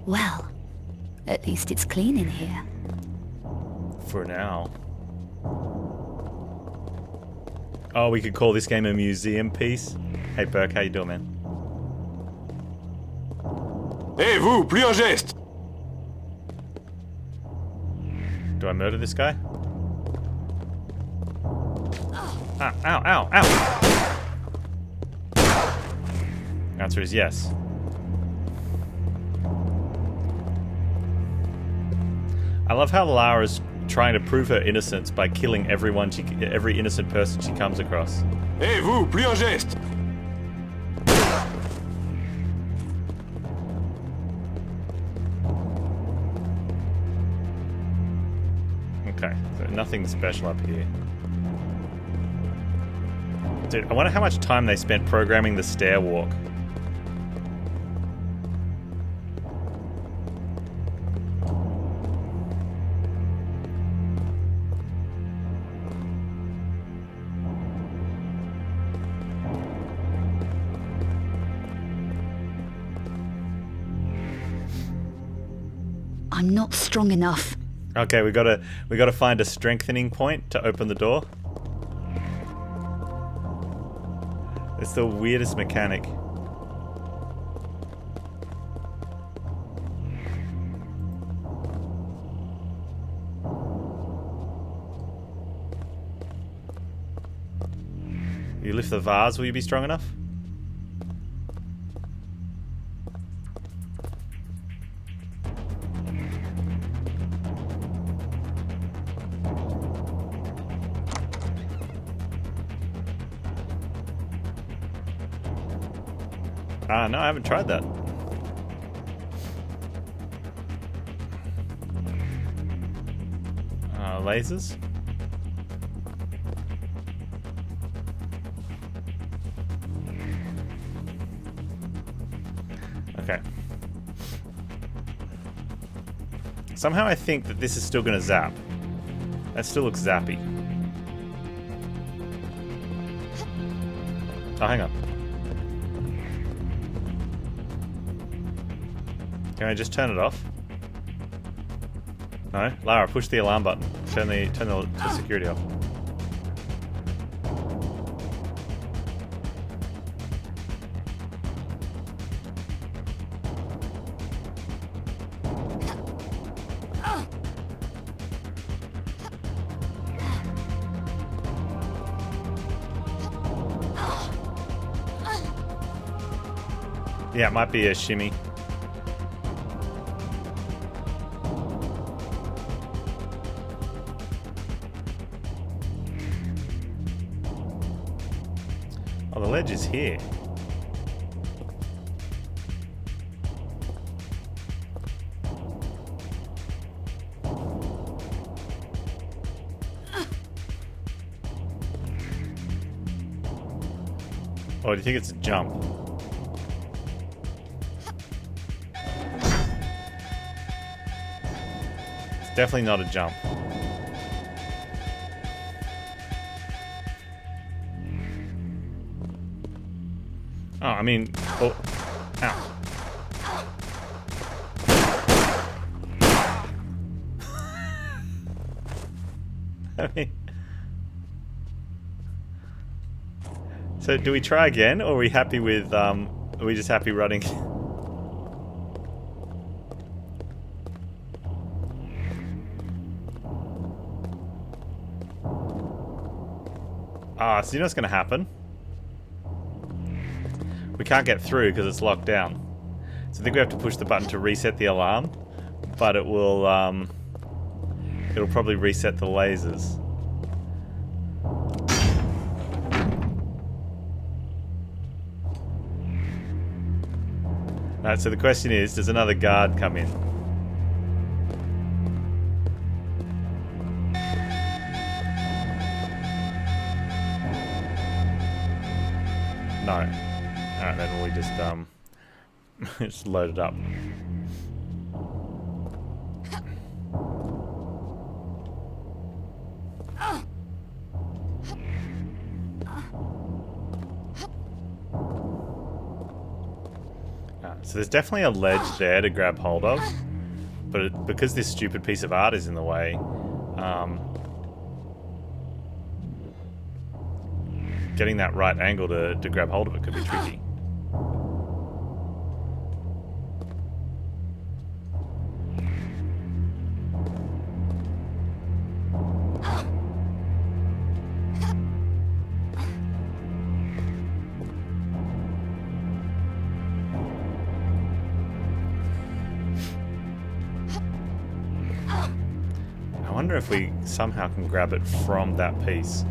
Well, at least it's clean in here. For now. Oh, we could call this game a museum piece. Hey Burke, how you doing, man? Hey, vous, plus un geste! Do I murder this guy? Ow, ow, ow, ow! The answer is yes. I love how Lara's trying to prove her innocence by killing every innocent person she comes across. Hey, vous, plus un geste! Okay, so nothing special up here. Dude, I wonder how much time they spent programming the stair walk. I'm not strong enough. Okay, we gotta find a strengthening point to open the door. It's the weirdest mechanic. You lift the vase, will you be strong enough? No, I haven't tried that. Lasers? Okay. Somehow I think that this is still gonna zap. That still looks zappy. Oh, hang on. Can I just turn it off? No? Lara, push the alarm button. Turn the security off. Yeah, it might be a shimmy. Oh, the ledge is here. Oh, do you think it's a jump? It's definitely not a jump. Oh, I mean, oh, ow. I mean, so do we try again, or are we happy with, are we just happy running? So you know what's going to happen? We can't get through because it's locked down. So I think we have to push the button to reset the alarm, but it will, it'll probably reset the lasers. Alright, so the question is, does another guard come in? No. Alright, then we just, just load it up. So there's definitely a ledge there to grab hold of, but because this stupid piece of art is in the way, getting that right angle to grab hold of it could be tricky. I wonder if we somehow can grab it from that piece.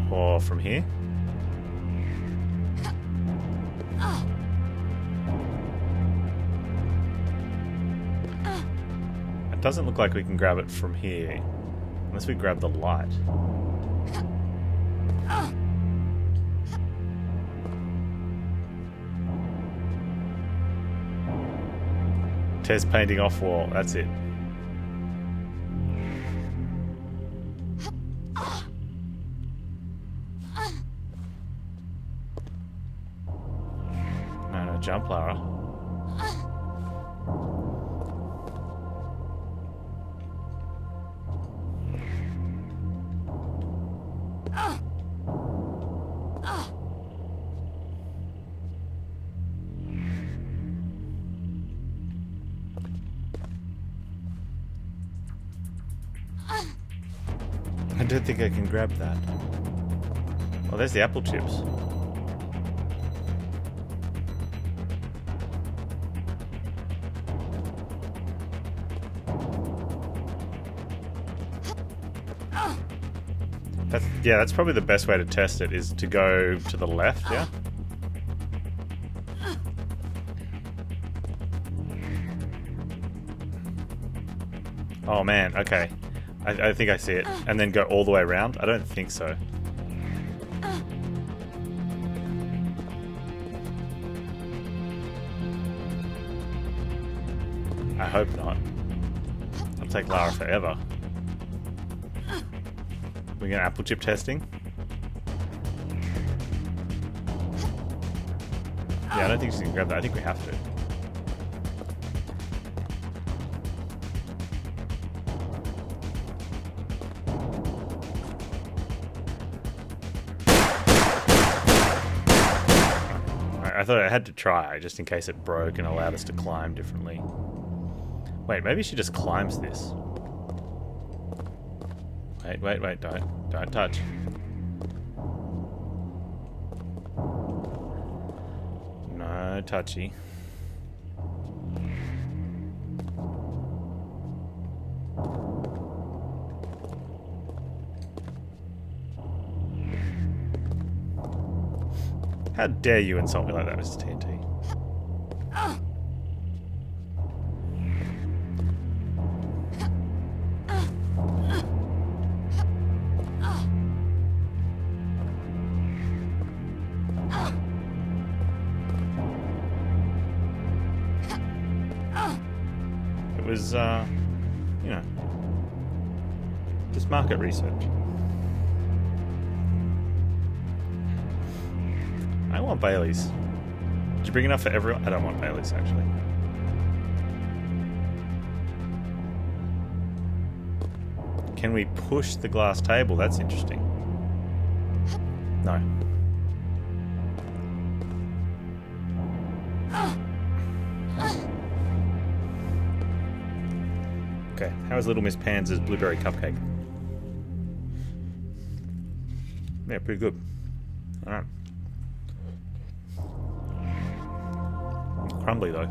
Or from here? It doesn't look like we can grab it from here. Unless we grab the light. Test painting off wall, that's it. No, jump, Lara. I don't think I can grab that. Oh, there's the apple chips. That's probably the best way to test it, is to go to the left, yeah? Oh man, okay. I think I see it. And then go all the way around? I don't think so. I hope not. It'll take Lara forever. We're going apple chip testing? Yeah, I don't think she can grab that. I think we have to. I thought I had to try, just in case it broke and allowed us to climb differently. Wait, maybe she just climbs this. Wait, don't touch. No touchy. How dare you insult me like that, Mr. TNT? It was, you know, just market research. I want Baileys. Did you bring enough for everyone? I don't want Baileys, actually. Can we push the glass table? That's interesting. No. Okay, how is Little Miss Panz's blueberry cupcake? Yeah, pretty good. Alright. Crumbly though.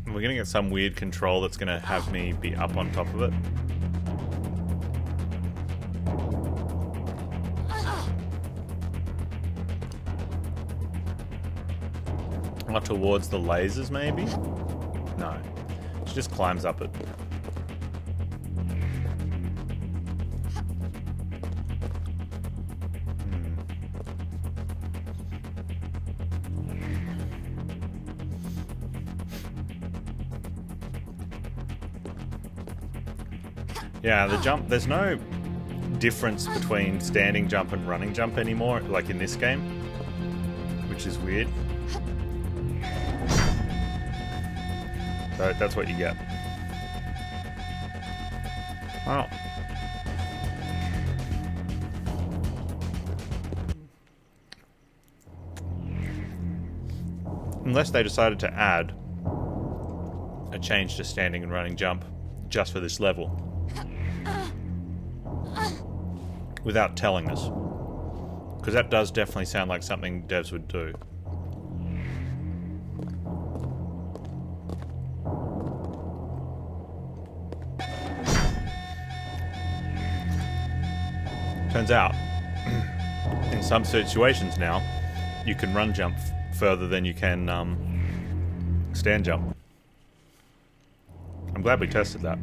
We're gonna get some weird control that's gonna have me be up on top of it. Not towards the lasers, maybe? No. She just climbs up it. Yeah, the jump, there's no difference between standing jump and running jump anymore, like in this game, which is weird. So that's what you get. Well. Unless they decided to add a change to standing and running jump just for this level. Without telling us. Because that does definitely sound like something devs would do. Turns out, in some situations now, you can run jump further than you can stand jump. I'm glad we tested that.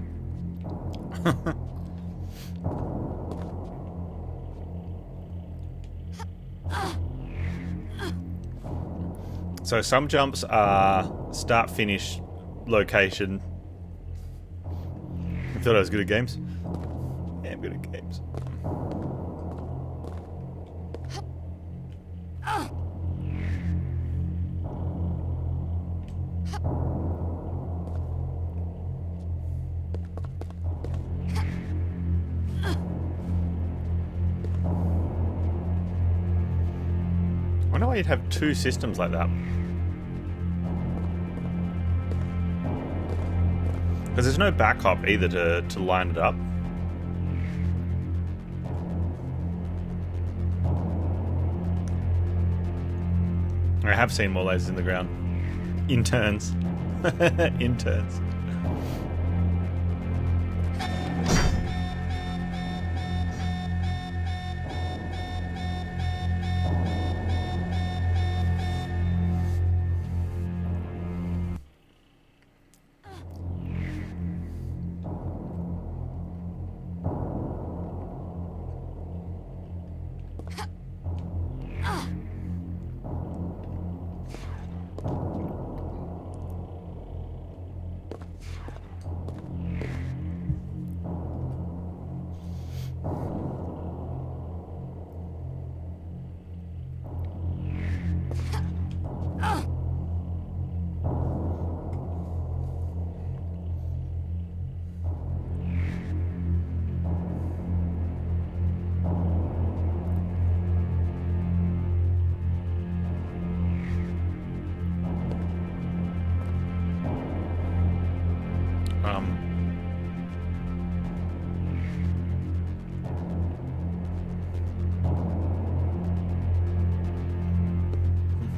So some jumps are start-finish location. I thought I was good at games. Yeah, I'm good at games. I wonder why you'd have two systems like that. Because there's no back hop either to line it up. I have seen more lasers in the ground. In turns. In turns.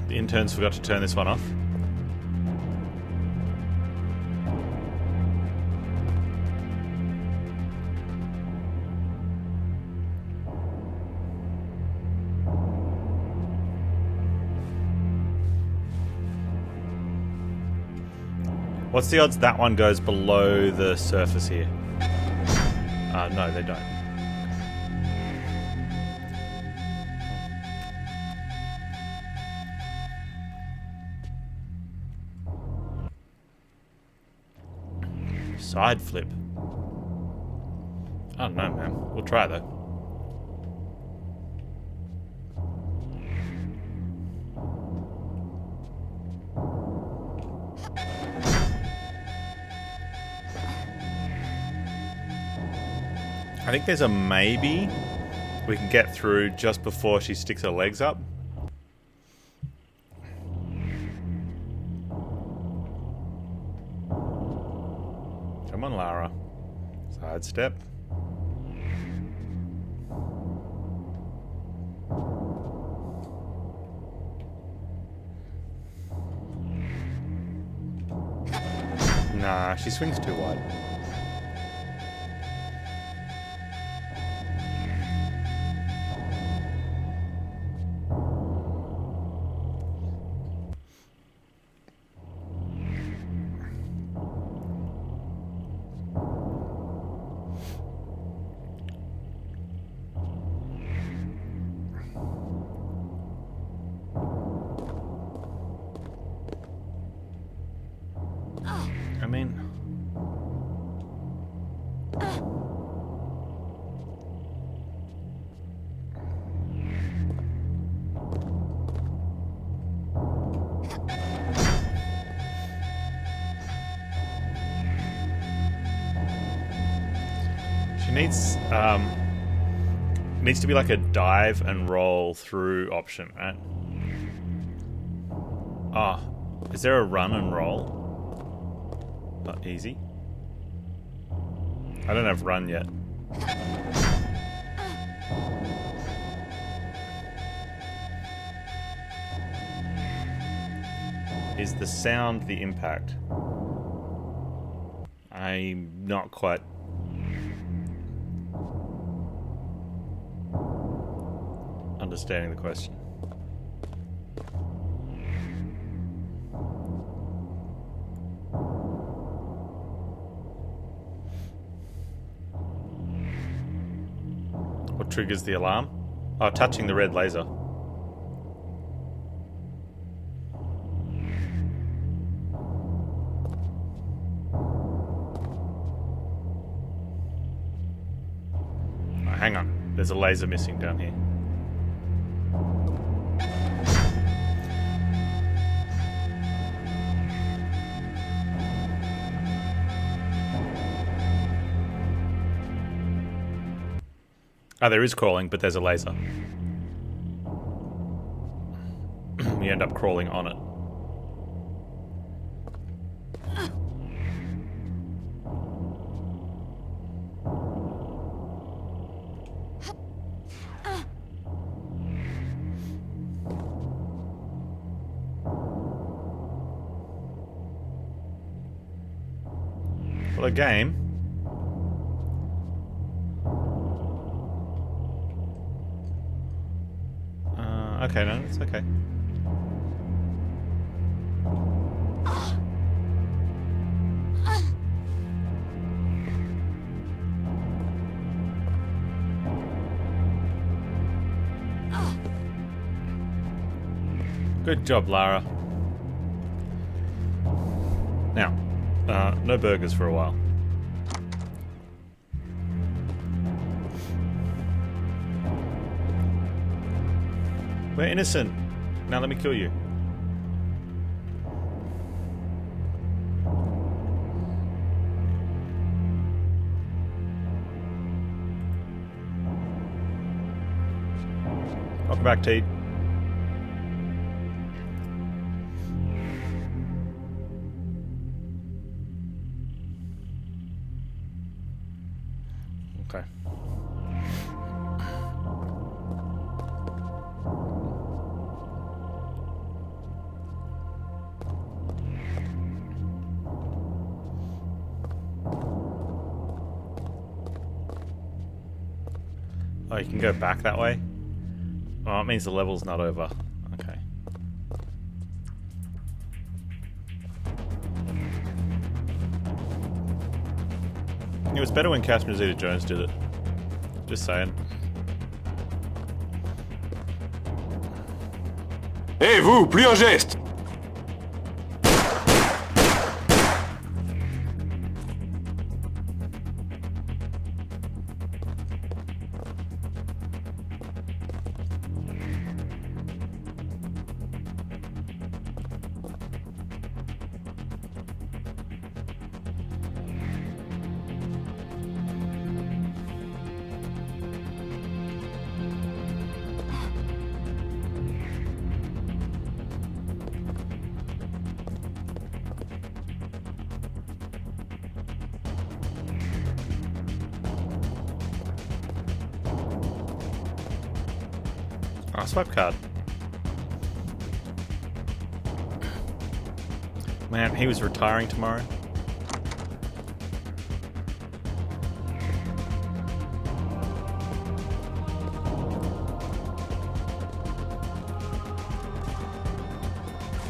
The interns forgot to turn this one off. What's the odds that one goes below the surface here? No, they don't. Side flip. I don't know, man. We'll try though. I think there's a maybe we can get through just before she sticks her legs up. Come on, Lara. Side step. Nah, she swings too wide. I mean, needs to be like a dive and roll through option, right? Ah, is there a run and roll? Not easy. I don't have run yet. Is the sound the impact? I'm not quite understanding the question. What triggers the alarm? Oh, touching the red laser. Oh, hang on. There's a laser missing down here. Oh, there is crawling, but there's a laser. You end up crawling on it. Well, a game. Okay, no, it's okay. Good job, Lara. Now, no burgers for a while. We're innocent. Now let me kill you. Welcome back, Teed. Okay. Oh, you can go back that way? Oh, it means the level's not over. Okay. It was better when Catherine Zeta-Jones did it. Just saying. Hé, vous, plus un geste! Oh, swipe card. Man, he was retiring tomorrow.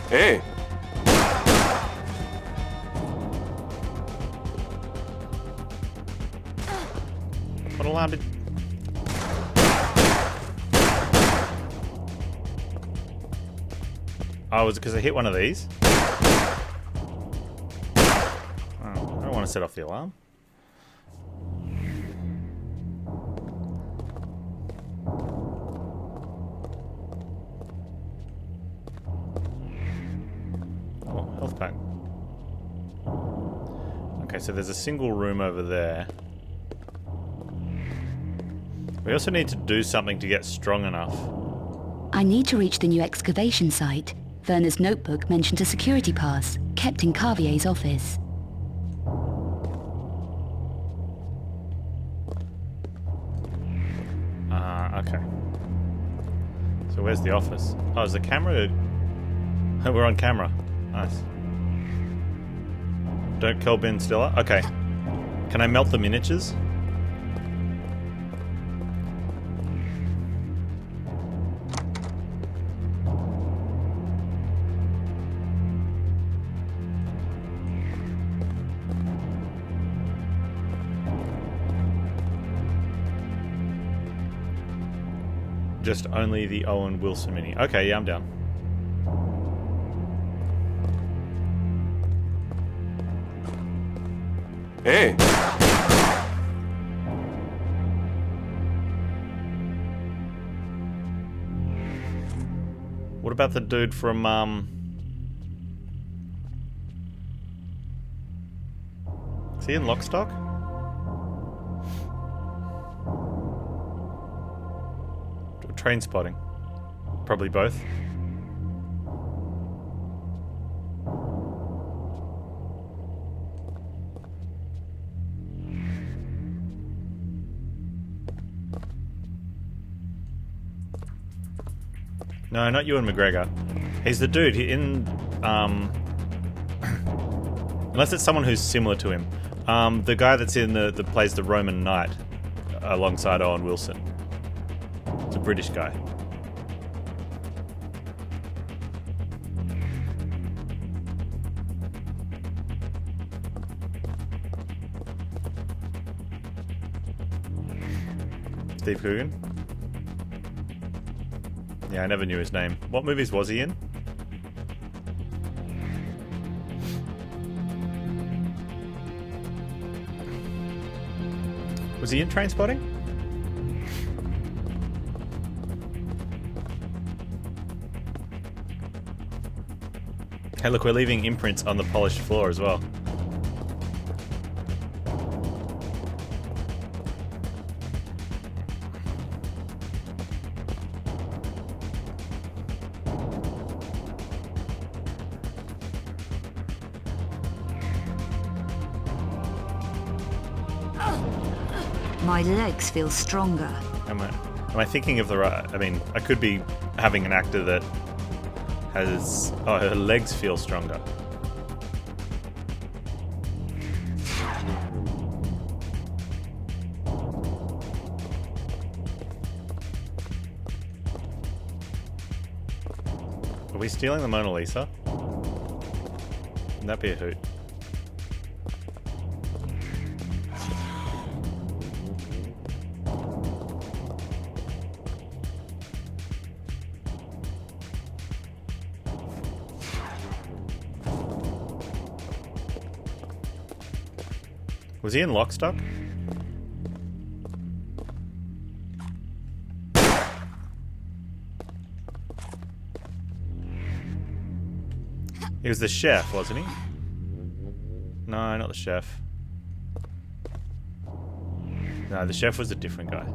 Hé! What alarm did... Oh, was it because I hit one of these? Oh, I don't want to set off the alarm. Oh, health pack. Okay, so there's a single room over there. We also need to do something to get strong enough. I need to reach the new excavation site. Werner's notebook mentioned a security pass, kept in Carvier's office. Okay. So where's the office? Oh, is the camera... We're on camera. Nice. Don't kill Ben Stiller? Okay. Can I melt the miniatures? Just only the Owen Wilson mini. Okay, yeah, I'm down. Hey! What about the dude from, Is he in Lockstock? Train spotting. Probably both. No, not Ewan McGregor. He's the dude in unless it's someone who's similar to him. The guy that's in that plays the Roman knight alongside Owen Wilson. It's a British guy. Steve Coogan? Yeah, I never knew his name. What movies was he in? Was he in Trainspotting? Hey look, we're leaving imprints on the polished floor as well. My legs feel stronger. Am I thinking of the right... I mean, I could be having an actor that has... Oh, her legs feel stronger. Are we stealing the Mona Lisa? Wouldn't that be a hoot? Was he in Lockstock? He was the chef, wasn't he? No, not the chef. No, the chef was a different guy.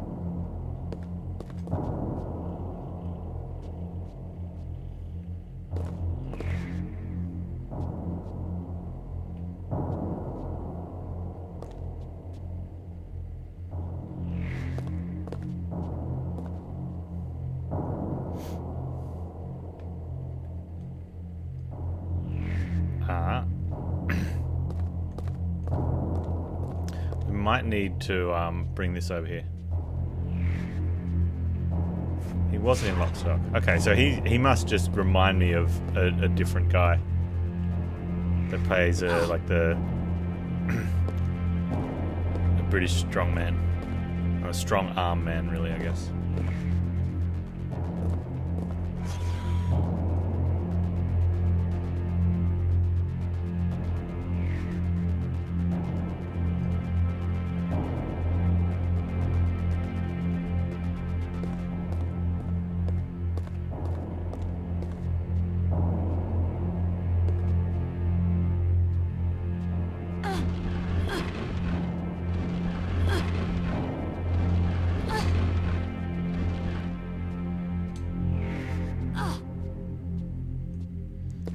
Might need to bring this over here. He wasn't in Lockstock. Okay, so he must just remind me of a different guy that plays like the a British strongman, or a strong arm man, really, I guess.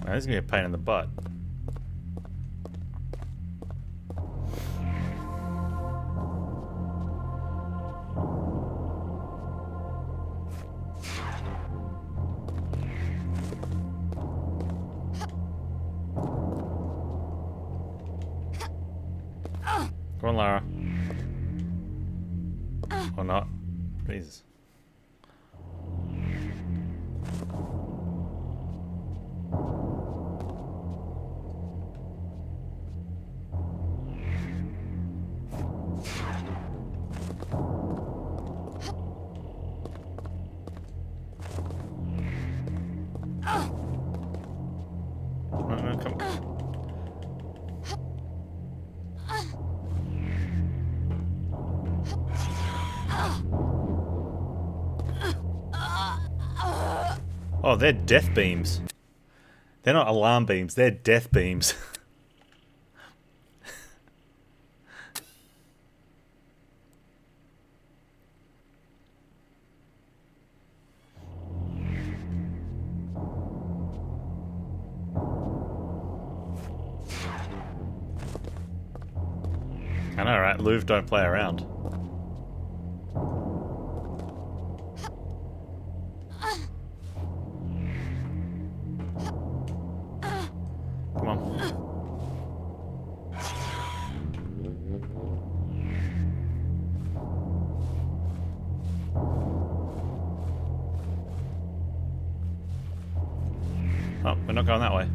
Now, this is going to be a pain in the butt. Come on, Lara. Or not. Jesus. No, come on. Oh, they're death beams. They're not alarm beams, they're death beams. I know, right? Louvre don't play around. Come on. Oh, we're not going that way.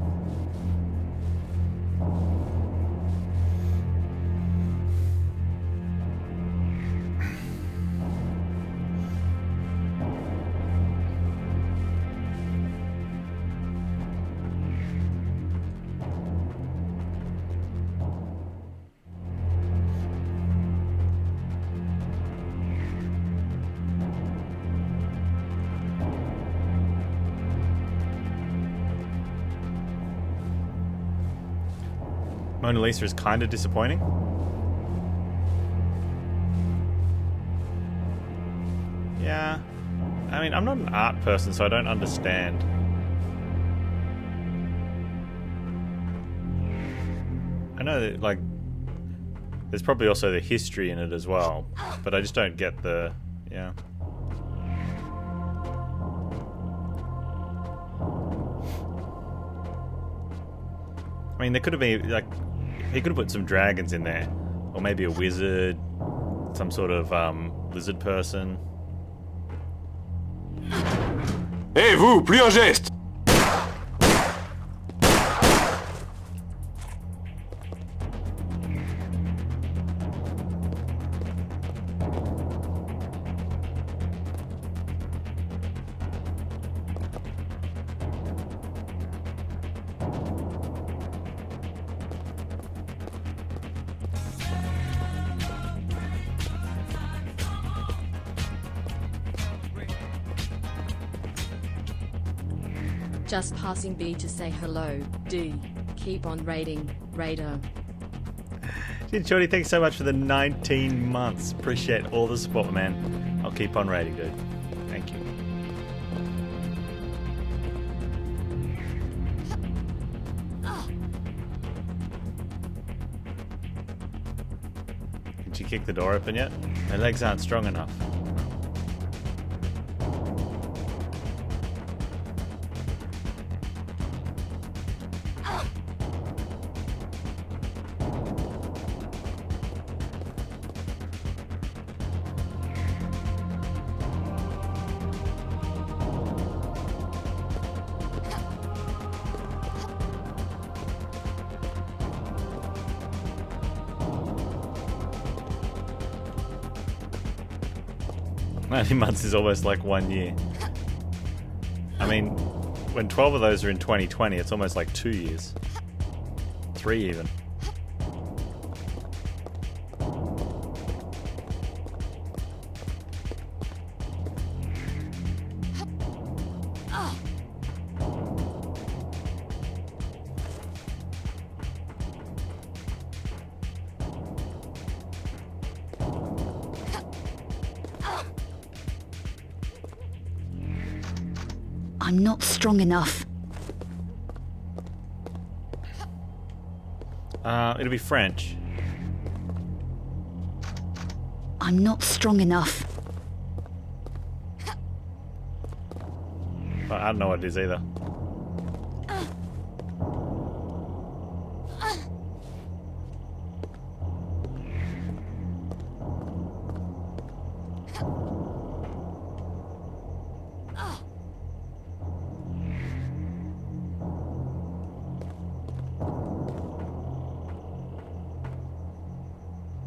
Mona Lisa is kind of disappointing. Yeah. I mean, I'm not an art person, so I don't understand. I know that, like, there's probably also the history in it as well, but I just don't get the... yeah. I mean, there could have been, like, he could have put some dragons in there. Or maybe a wizard, some sort of lizard person. Hé, vous, plus un geste! Just passing B to say hello. D. Keep on raiding. Raider. Dude, Shorty, thanks so much for the 19 months. Appreciate all the support, man. I'll keep on raiding, dude. Thank you. Did she kick the door open yet? Her legs aren't strong enough. Months is almost like 1 year. I mean, when 12 of those are in 2020, it's almost like 2 years. 3 even. I'm not strong enough. It'll be French. I'm not strong enough. I don't know what it is either.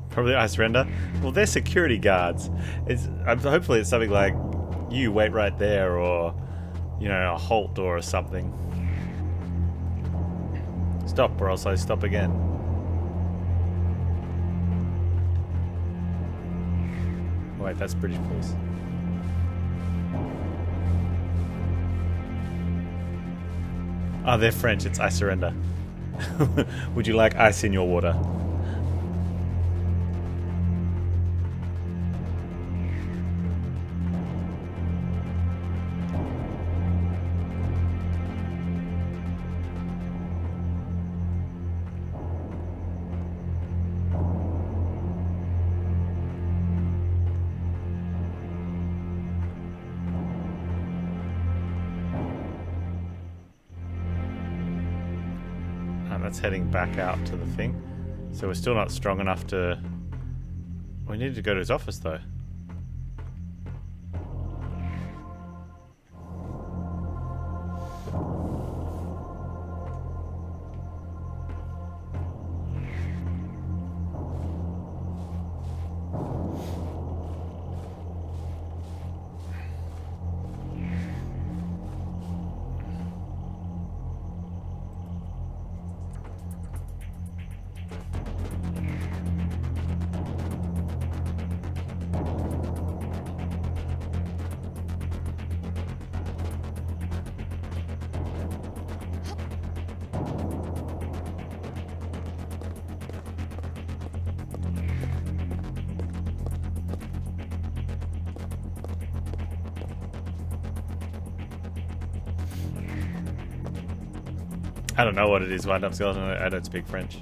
Probably I surrender. Well, they're security guards. Hopefully it's something like, you wait right there, or, you know, a halt or something. Stop, or else I stop again. Wait, that's British police. Oh, they're French. It's I surrender. Would you like ice in your water? That's heading back out to the thing. So we're still not strong enough to... We needed to go to his office though. I don't know what it is, wind-up skeleton. I don't speak French.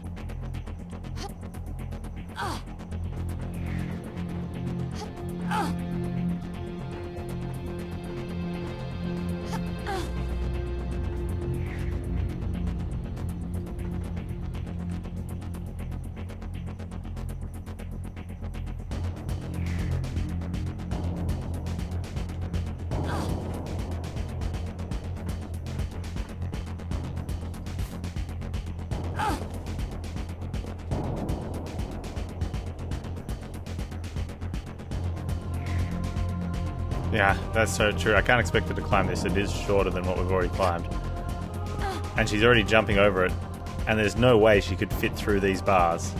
Yeah, that's so true. I can't expect her to climb this. It is shorter than what we've already climbed. And she's already jumping over it. And there's no way she could fit through these bars.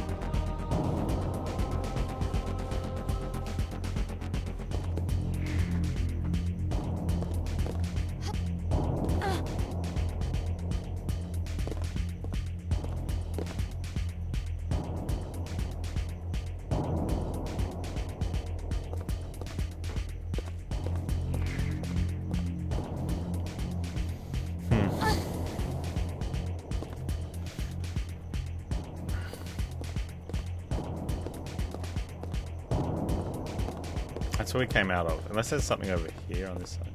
That's where we came out of. Unless there's something over here on this side.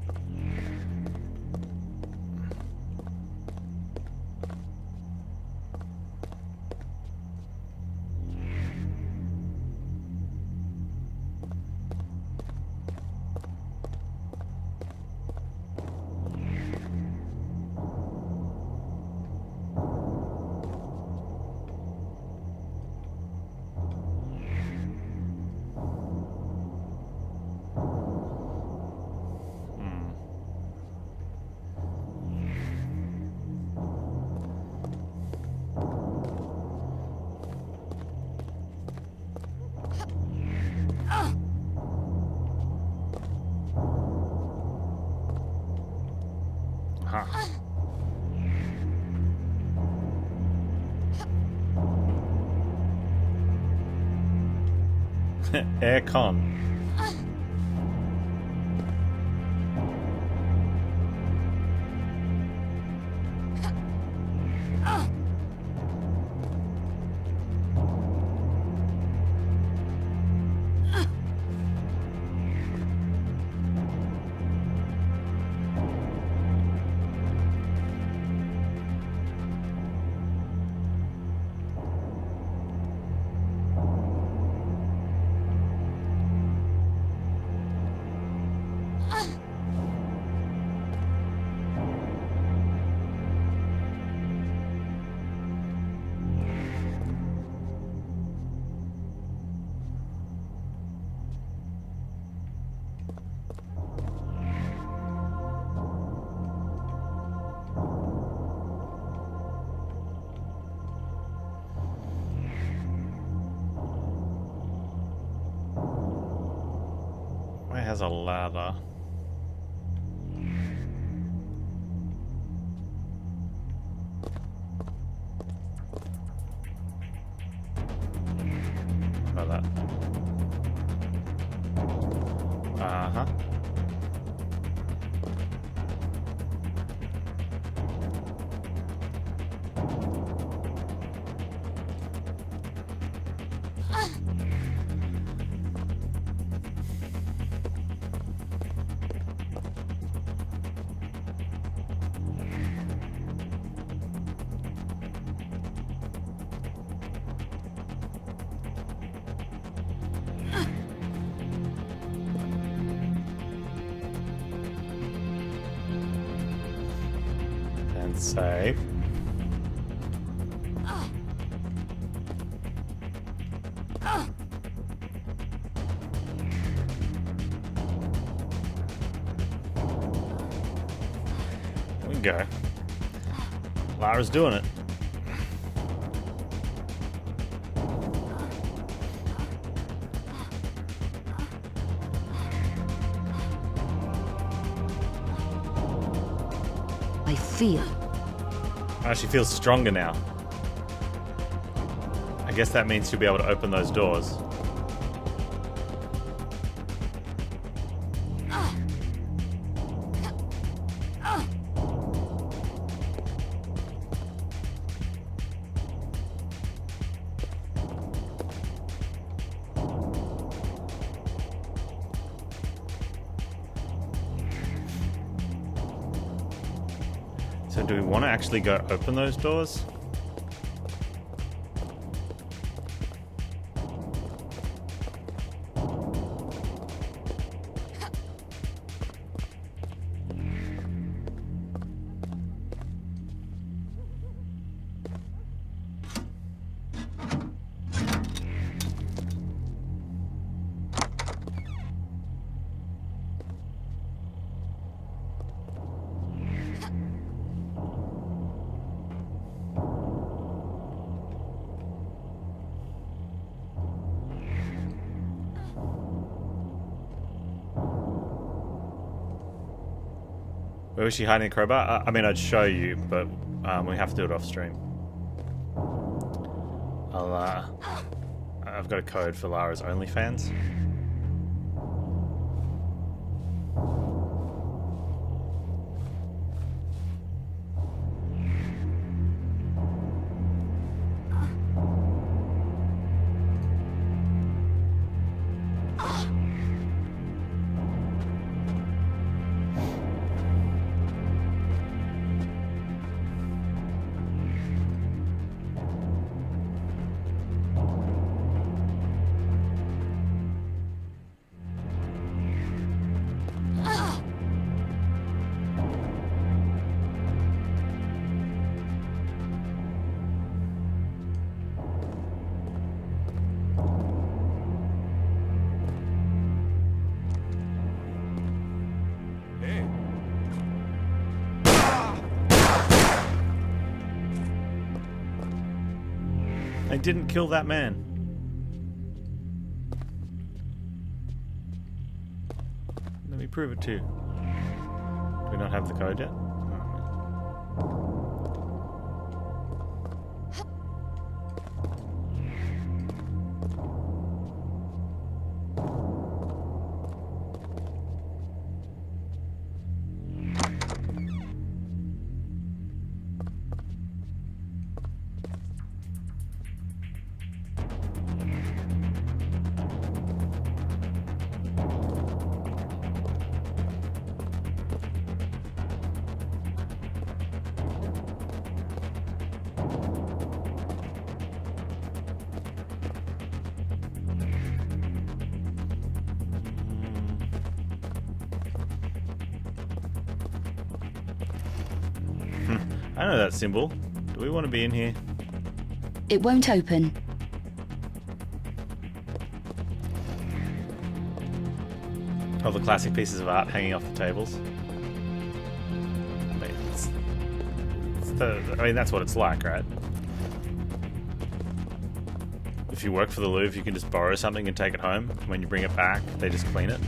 Aircon. There's a ladder. Try that. Uh-huh. And save. There we go. Lara's doing it. I feel. Oh, she feels stronger now. I guess that means she'll be able to open those doors. So do we want to actually go open those doors? Where was she hiding a crowbar? I mean, I'd show you, but we have to do it off stream. I've got a code for Lara's OnlyFans. They didn't kill that man. Let me prove it to you. Do we not have the code yet? I know that symbol. Do we want to be in here? It won't open. All the classic pieces of art hanging off the tables. I mean, that's what it's like, right? If you work for the Louvre, you can just borrow something and take it home. When you bring it back, they just clean it.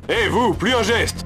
Hé, vous, plus un geste!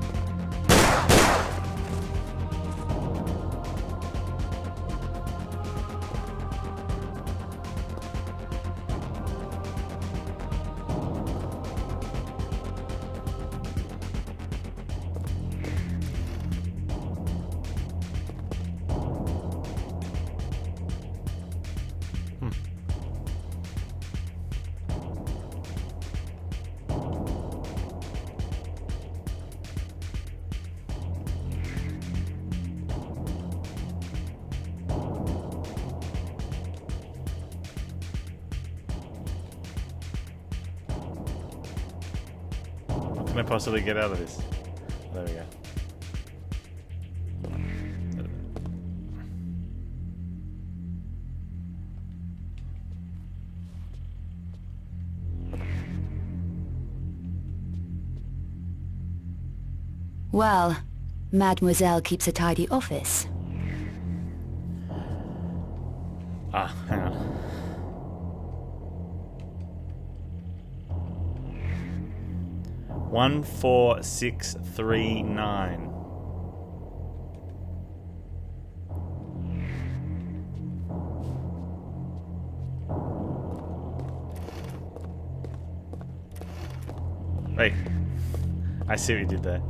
What can I possibly get out of this? There we go. Well, Mademoiselle keeps a tidy office. Ah, hang on. One, 4, 6, 3, 9. Wait. I see what you did there.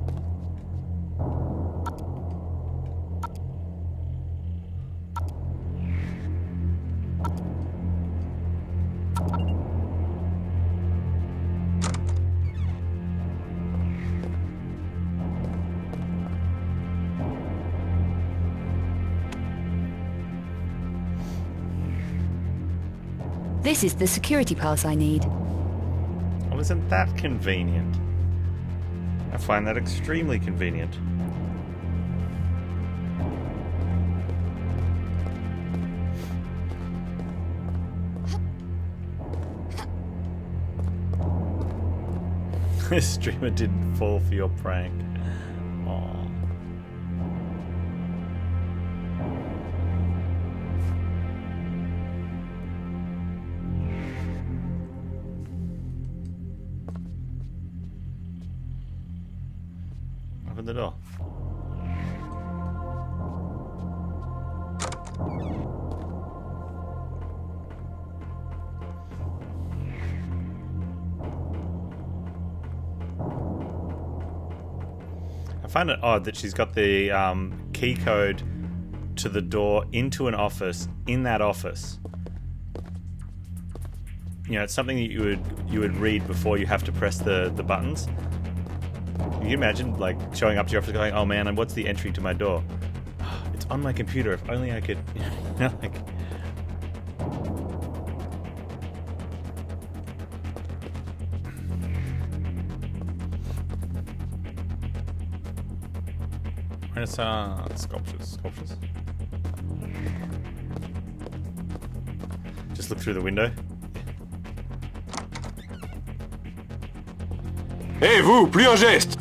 This is the security pass I need. Well, isn't that convenient? I find that extremely convenient. This streamer didn't fall for your prank. Aww. Open the door. I find it odd that she's got the key code to the door into an office in that office. You know, it's something that you would read before you have to press the buttons. Can you imagine, like, showing up to your office going, oh man, and what's the entry to my door? It's on my computer. If only I could, you know, like... Renaissance sculptures. Just look through the window. Hé, vous, plus un geste!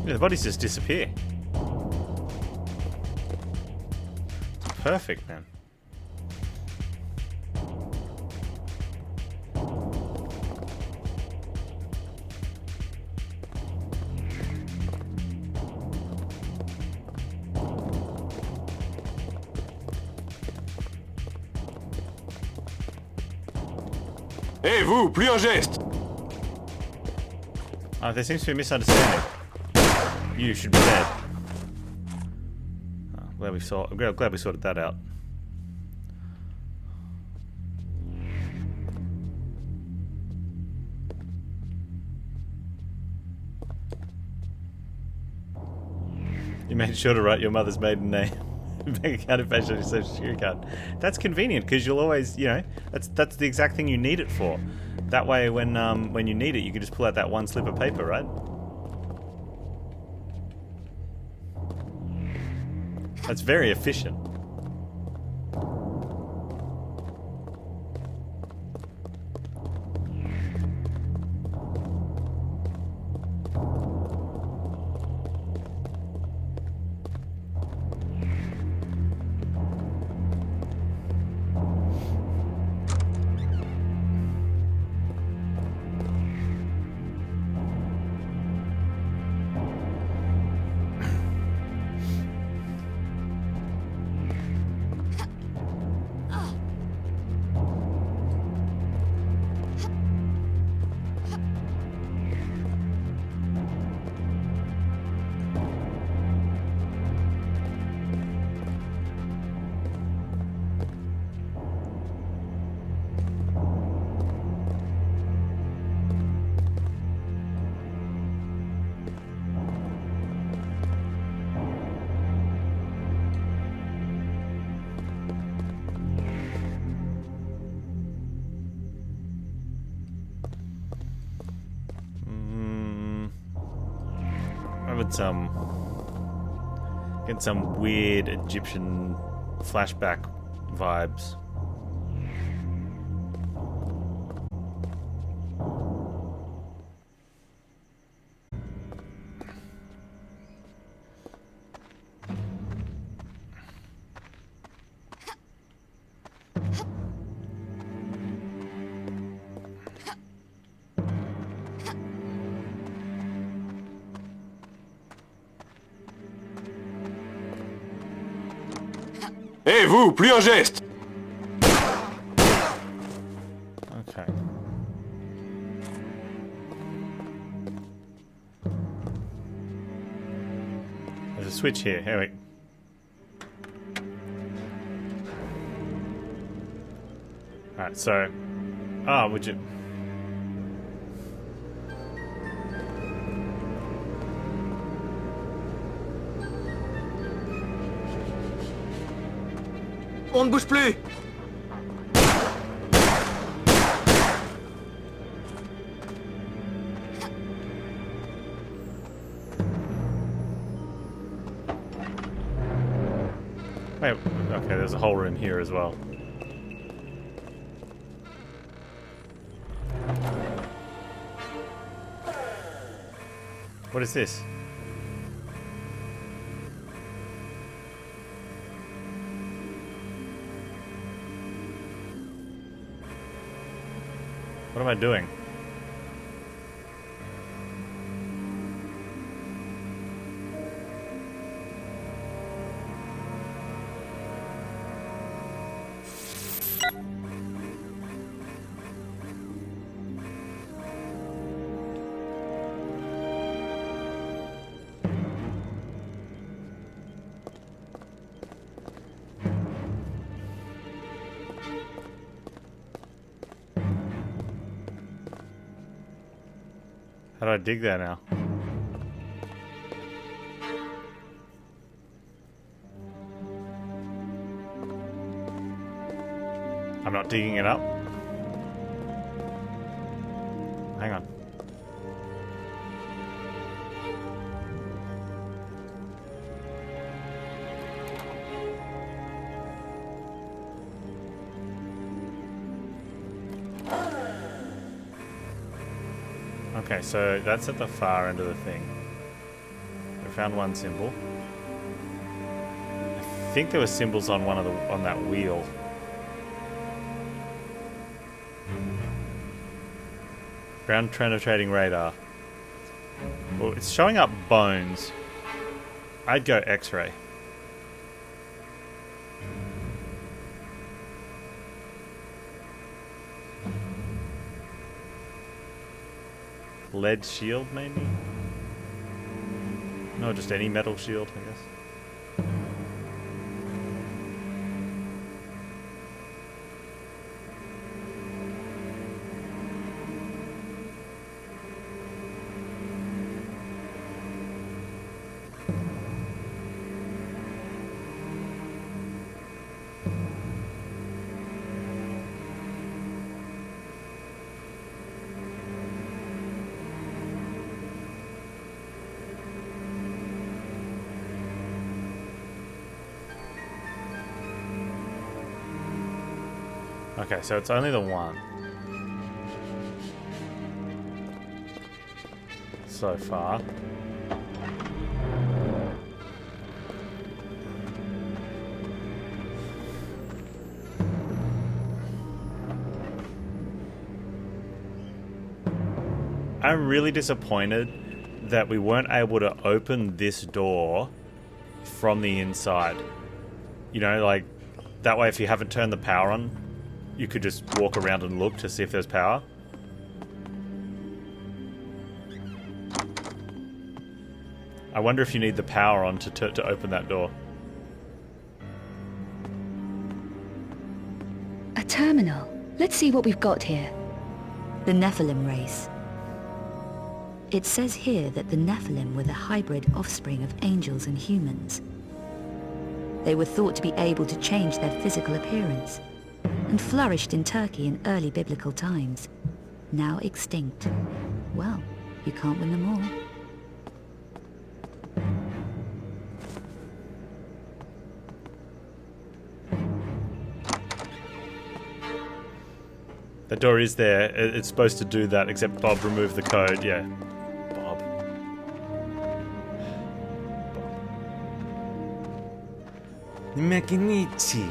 Yeah, the bodies just disappear. It's perfect, man. Hé, vous, plus un geste! Oh, there seems to be a misunderstanding. You should be dead. Oh, glad we sorted that out. You made sure to write your mother's maiden name. Bank account information on your social security card. That's convenient because you'll always, you know, that's the exact thing you need it for. That way, when you need it, you can just pull out that one slip of paper, right? That's very efficient. Getting some weird Egyptian flashback vibes. Hé, vous, plus un geste! Okay. There's a switch here. Here we. Alright, so. Oh, would you. On ne bouge plus! Wait, okay, there's a whole room here as well. What is this? What am I doing? How do I dig that now? I'm not digging it up. Hang on. Okay, so that's at the far end of the thing. We found one symbol. I think there were symbols on on that wheel. Ground penetrating radar. Well, it's showing up bones. I'd go X-ray. Lead shield, maybe? No, just any metal shield, I guess. Okay, so it's only the one. So far. I'm really disappointed that we weren't able to open this door from the inside. You know, like, that way if you haven't turned the power on, you could just walk around and look to see if there's power. I wonder if you need the power on to open that door. A terminal. Let's see what we've got here. The Nephilim race. It says here that the Nephilim were the hybrid offspring of angels and humans. They were thought to be able to change their physical appearance and flourished in Turkey in early biblical times. Now extinct. Well, you can't win them all. The door is there. It's supposed to do that, except Bob removed the code. Yeah. Bob. Mekinichi.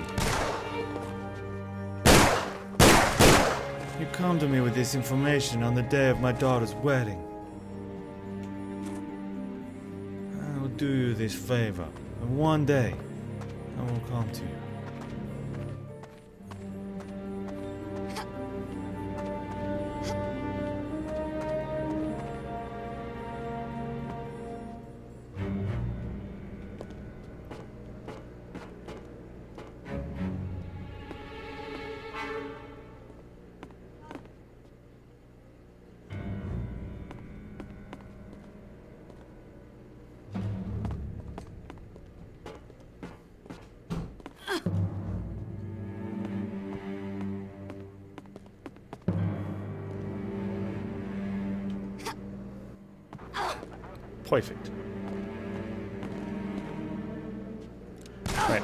You come to me with this information on the day of my daughter's wedding. I will do you this favor, and one day I will come to you. Perfect. Right.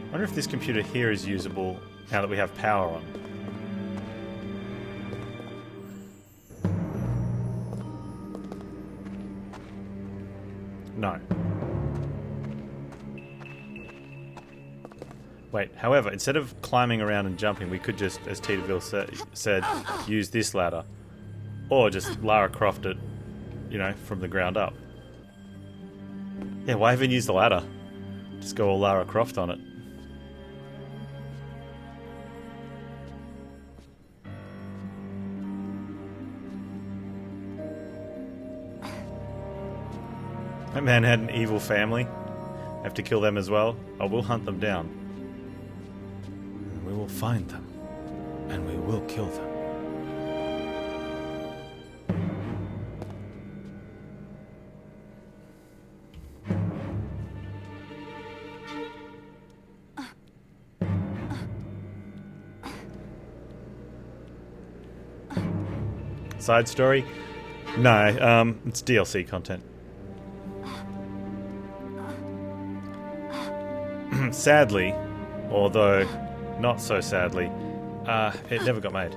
I wonder if this computer here is usable now that we have power on. No. Wait, however, instead of climbing around and jumping, we could just, as Titaville said, use this ladder. Or just Lara Croft it, you know, from the ground up. Yeah, why even use the ladder? Just go all Lara Croft on it. That man had an evil family. I have to kill them as well. I will hunt them down. And we will find them. And we will kill them. Side story? No, it's DLC content. Sadly, although not so sadly, it never got made.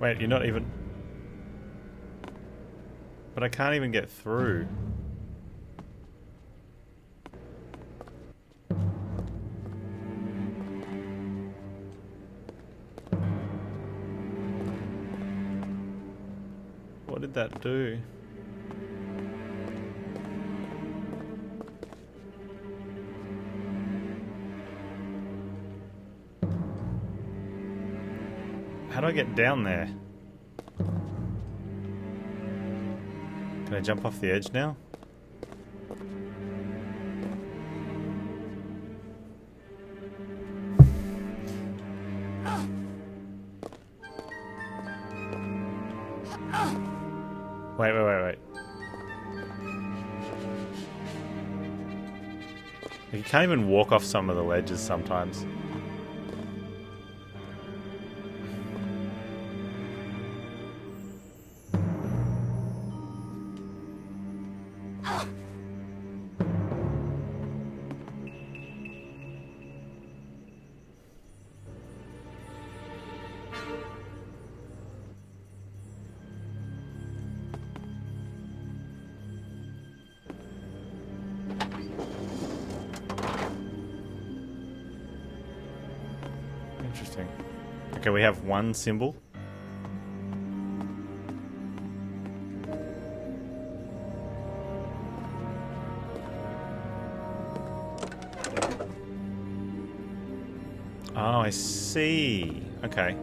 Wait, you're not even... But I can't even get through. What did that do? How do I get down there? Can I jump off the edge now? Wait. You can't even walk off some of the ledges sometimes. Interesting. Okay, we have one symbol. Oh, I see. Okay.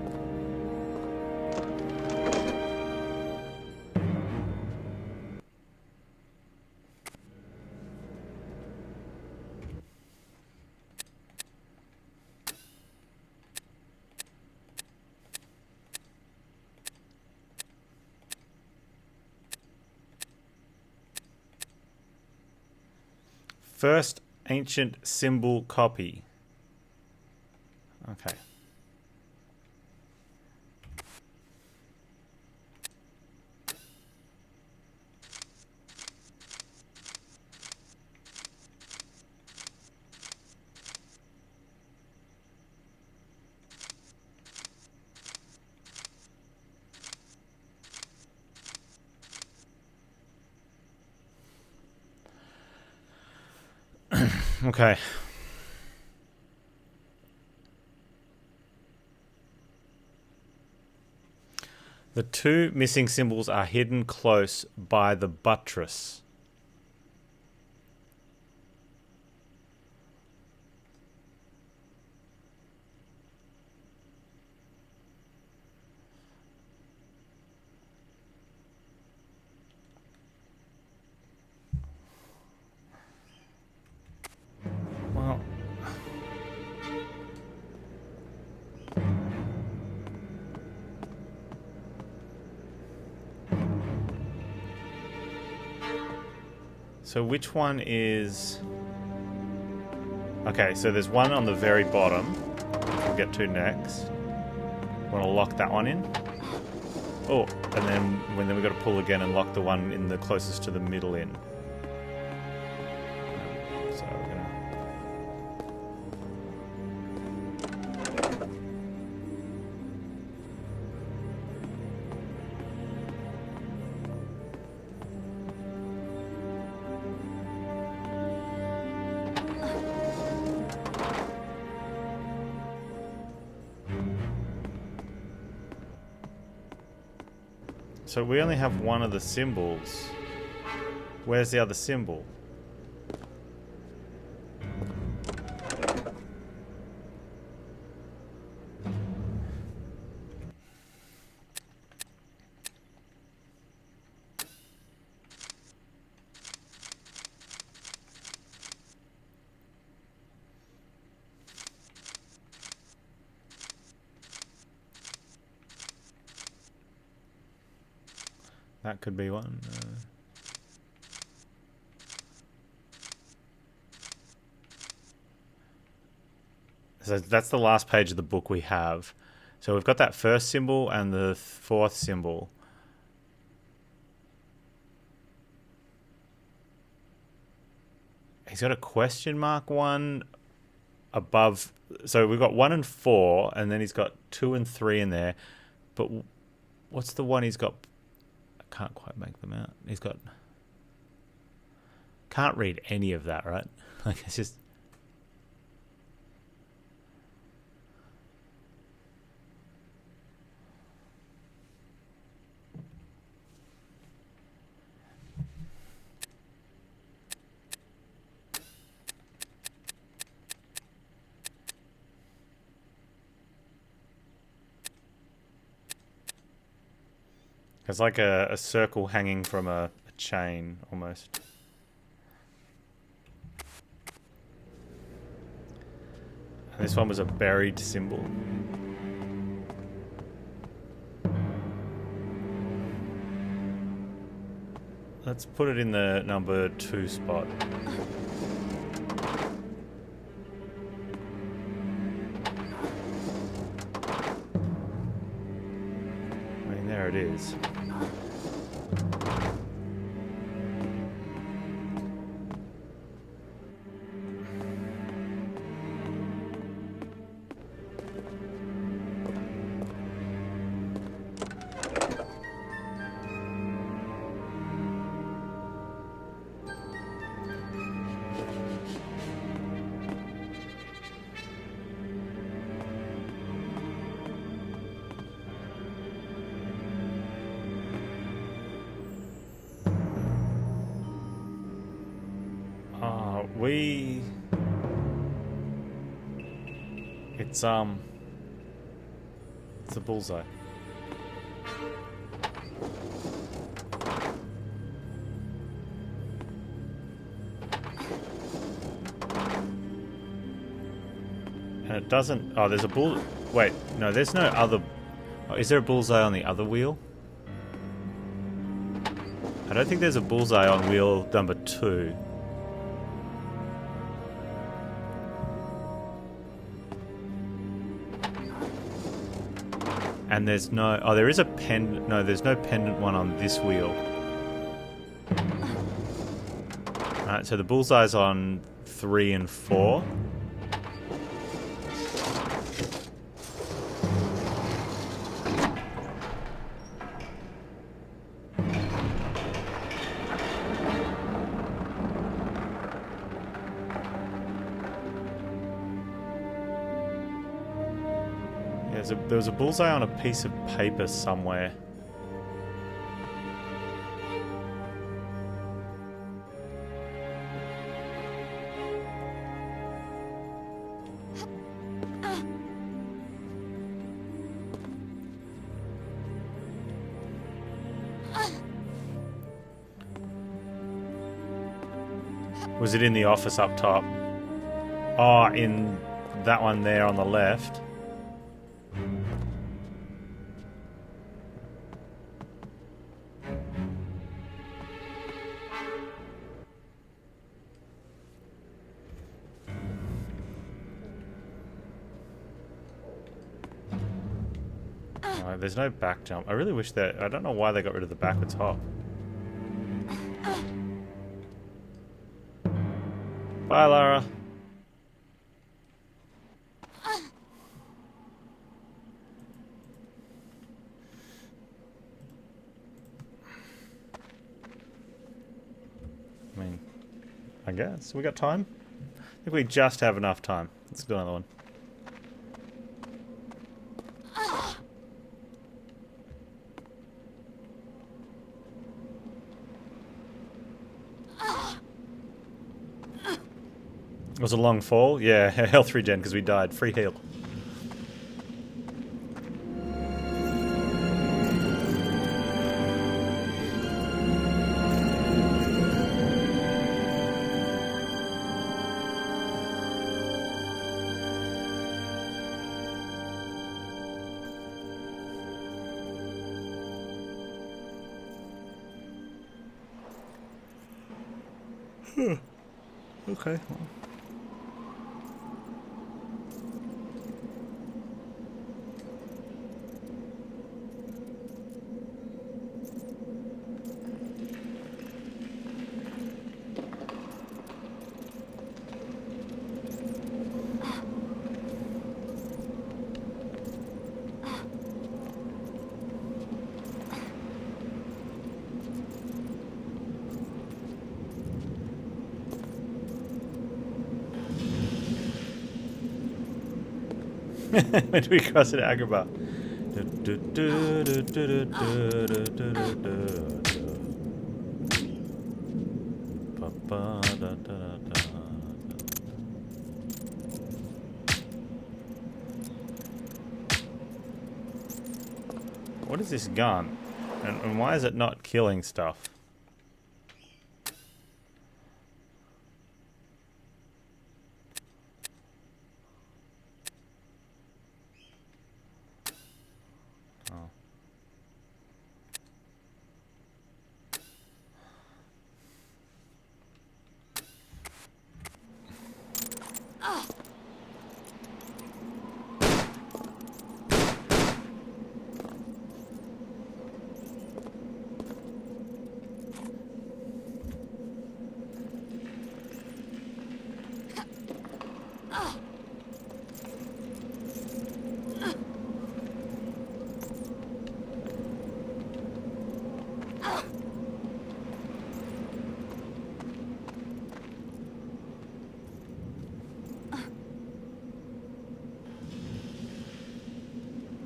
First ancient symbol copy. Okay. Okay. The two missing symbols are hidden close by the buttress. Well, so which one is... Okay, so there's one on the very bottom, which we'll get to next. Want to lock that one in? Oh, and then we've got to pull again and lock the one in the closest to the middle in. So we're gonna... So we only have one of the symbols. Where's the other symbol? That could be one. So that's the last page of the book we have. So we've got that first symbol and the fourth symbol. He's got a question mark one above. So we've got 1 and 4, and then he's got 2 and 3 in there. But what's the one he's got? Can't quite make them out. He's got... Can't read any of that, right? Like, it's just... There's like a circle hanging from a chain, almost. And this one was a buried symbol. Let's put it in the number 2 spot. I mean, there it is. It's a bullseye. And it doesn't... Oh, there's a bull... Wait, no, there's no other... Oh, is there a bullseye on the other wheel? I don't think there's a bullseye on wheel number 2. And there's no... Oh, there is a pendant... No, there's no pendant one on this wheel. Alright, so the bullseye's on 3 and 4. There was a bullseye on a piece of paper somewhere. Was it in the office up top? Oh, in that one there on the left. There's no back jump. I really wish that... I don't know why they got rid of the backwards hop. Bye, Lara. I mean, I guess. We got time? I think we just have enough time. Let's do another one. It was a long fall? Yeah, health regen because we died. Free heal. Okay. Well. When do we cross at Agrabah? What is this gun? And why is it not killing stuff? Oh.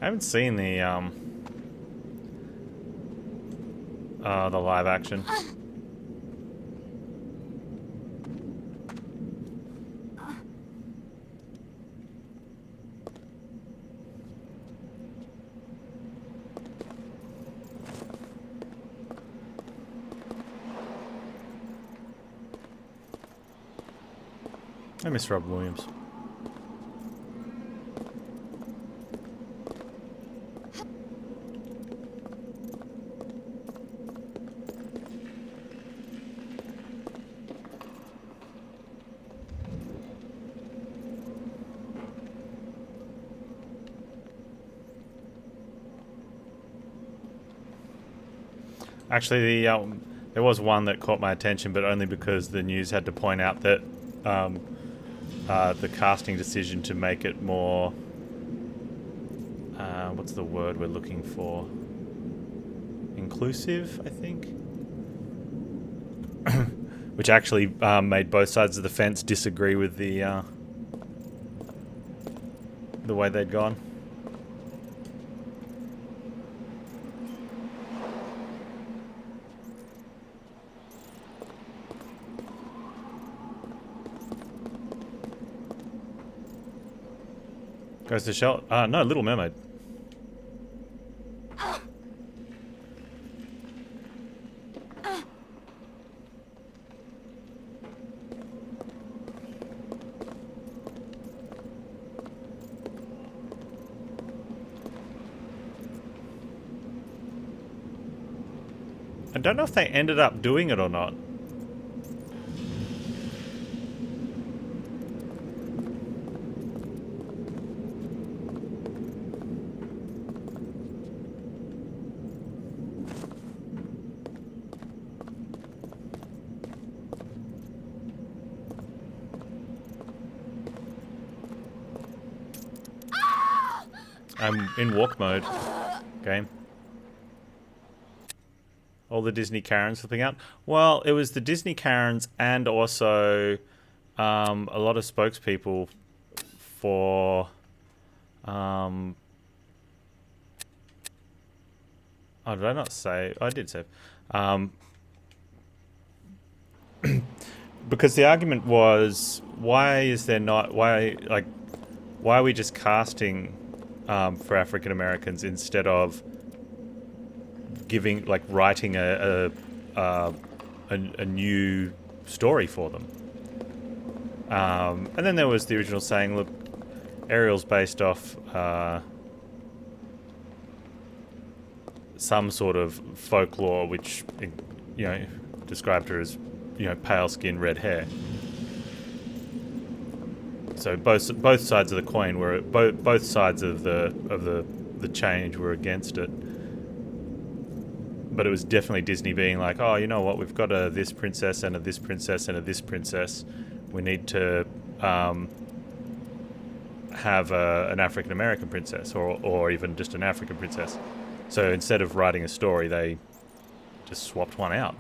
I haven't seen the live action. I miss Rob Williams. Actually, there was one that caught my attention, but only because the news had to point out that the casting decision to make it more... what's the word we're looking for? Inclusive, I think? Which actually made both sides of the fence disagree with the way they'd gone. Goes to shell. No, Little Mermaid. I don't know if they ended up doing it or not. I'm in walk mode. Game. All the Disney Karens flipping out. Well, it was the Disney Karens and also a lot of spokespeople for... oh, did I not say? I did say. Because the argument was, why is there not... Why are we just casting... for African Americans instead of writing a new story for them. And then there was the original saying, look, Ariel's based off some sort of folklore which, you know, described her as, you know, pale skin, red hair. So both sides of the coin were both sides of the change were against it. But it was definitely Disney being like, oh, you know what? We've got this princess and a this princess and a this princess. We need to have an African American princess, or even just an African princess. So instead of writing a story, they just swapped one out.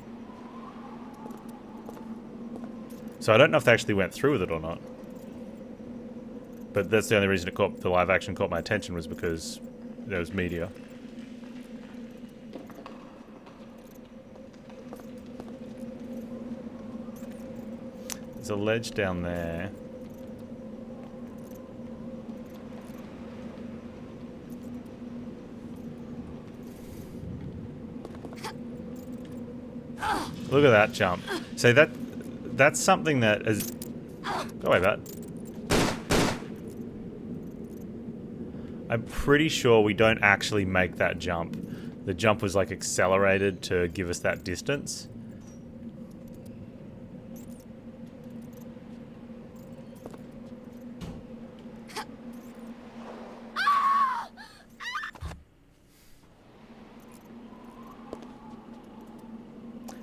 So I don't know if they actually went through with it or not. But that's the only reason the live action caught my attention, was because there was media. There's a ledge down there. Look at that jump. So that's something that is... Go away, bat. I'm pretty sure we don't actually make that jump. The jump was like accelerated to give us that distance.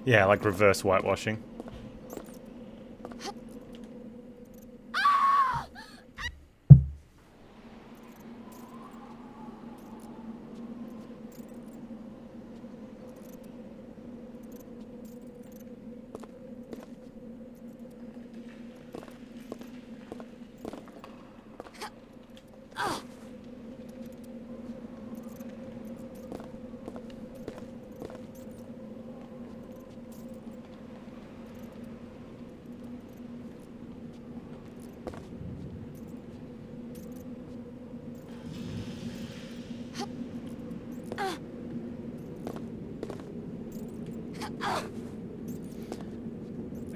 Yeah, like reverse whitewashing.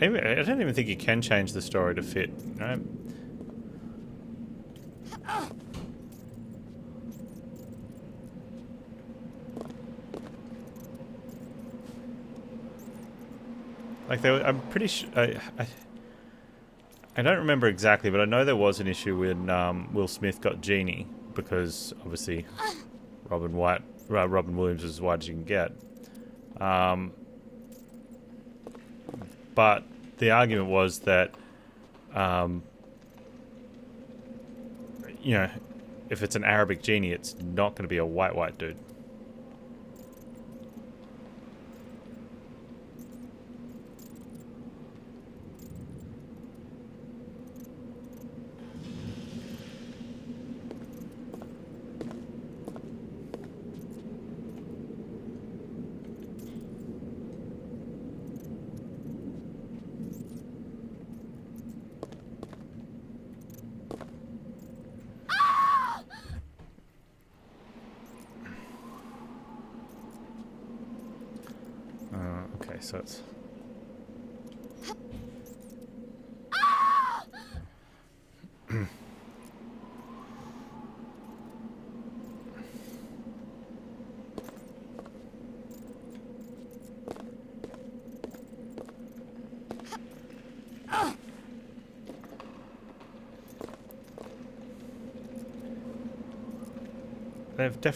I don't even think you can change the story to fit, right? Like I'm pretty sure. I don't remember exactly, but I know there was an issue when Will Smith got Genie because obviously Robin Williams is as white as you can get. But the argument was that, you know, if it's an Arabic genie, it's not going to be a white dude. Okay, so it's...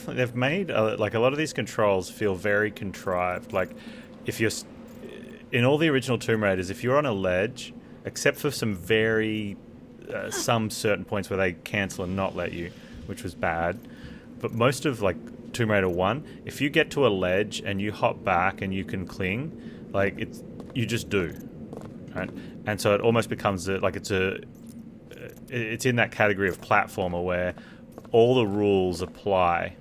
They've made like a lot of these controls feel very contrived. Like if you're in all the original Tomb Raiders, if you're on a ledge, except for some very some certain points where they cancel and not let you, which was bad, but most of like Tomb Raider 1, if you get to a ledge and you hop back and you can cling, like you just do, right? And so it almost becomes it's in that category of platformer where all the rules apply.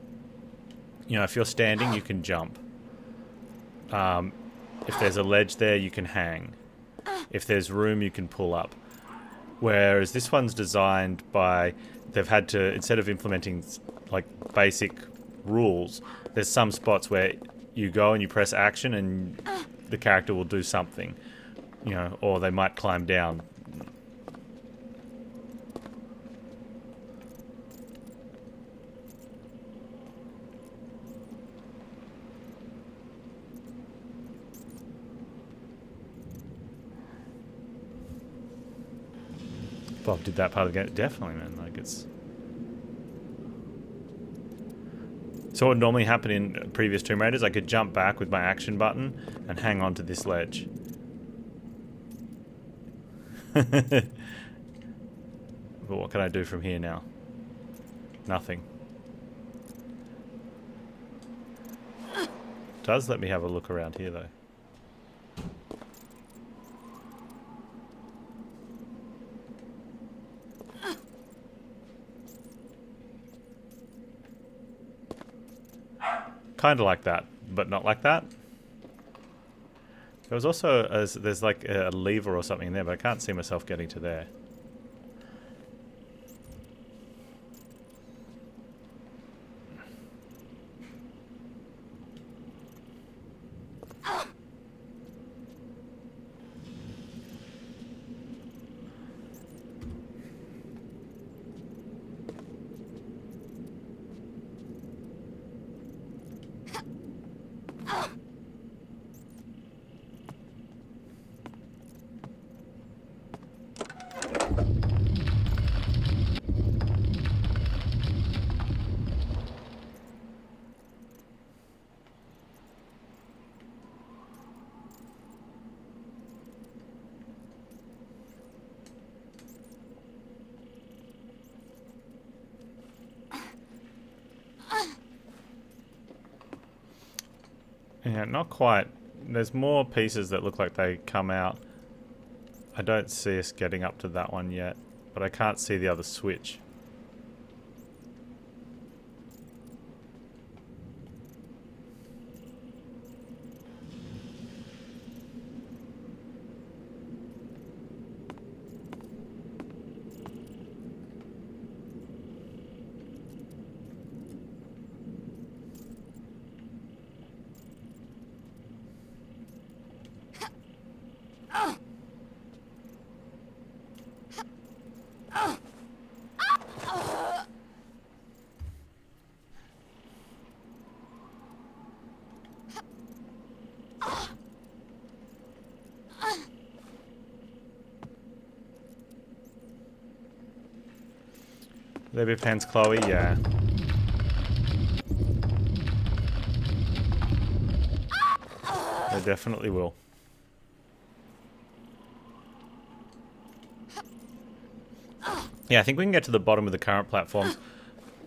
You know, if you're standing, you can jump. If there's a ledge there, you can hang. If there's room, you can pull up. Whereas this one's designed by... They've had to, instead of implementing like basic rules, there's some spots where you go and you press action and the character will do something. You know, or they might climb down. Bob did that part of the game. Definitely, man. Like, it's... So what would normally happen in previous Tomb Raiders, I could jump back with my action button and hang on to this ledge. But what can I do from here now? Nothing. It does let me have a look around here, though. Kind of like that, but not like that. There was also there's like a lever or something in there, but I can't see myself getting to there. Yeah, not quite. There's more pieces that look like they come out. I don't see us getting up to that one yet, but I can't see the other switch. There be Panz, Chloe? Yeah. They definitely will. Yeah, I think we can get to the bottom of the current platforms.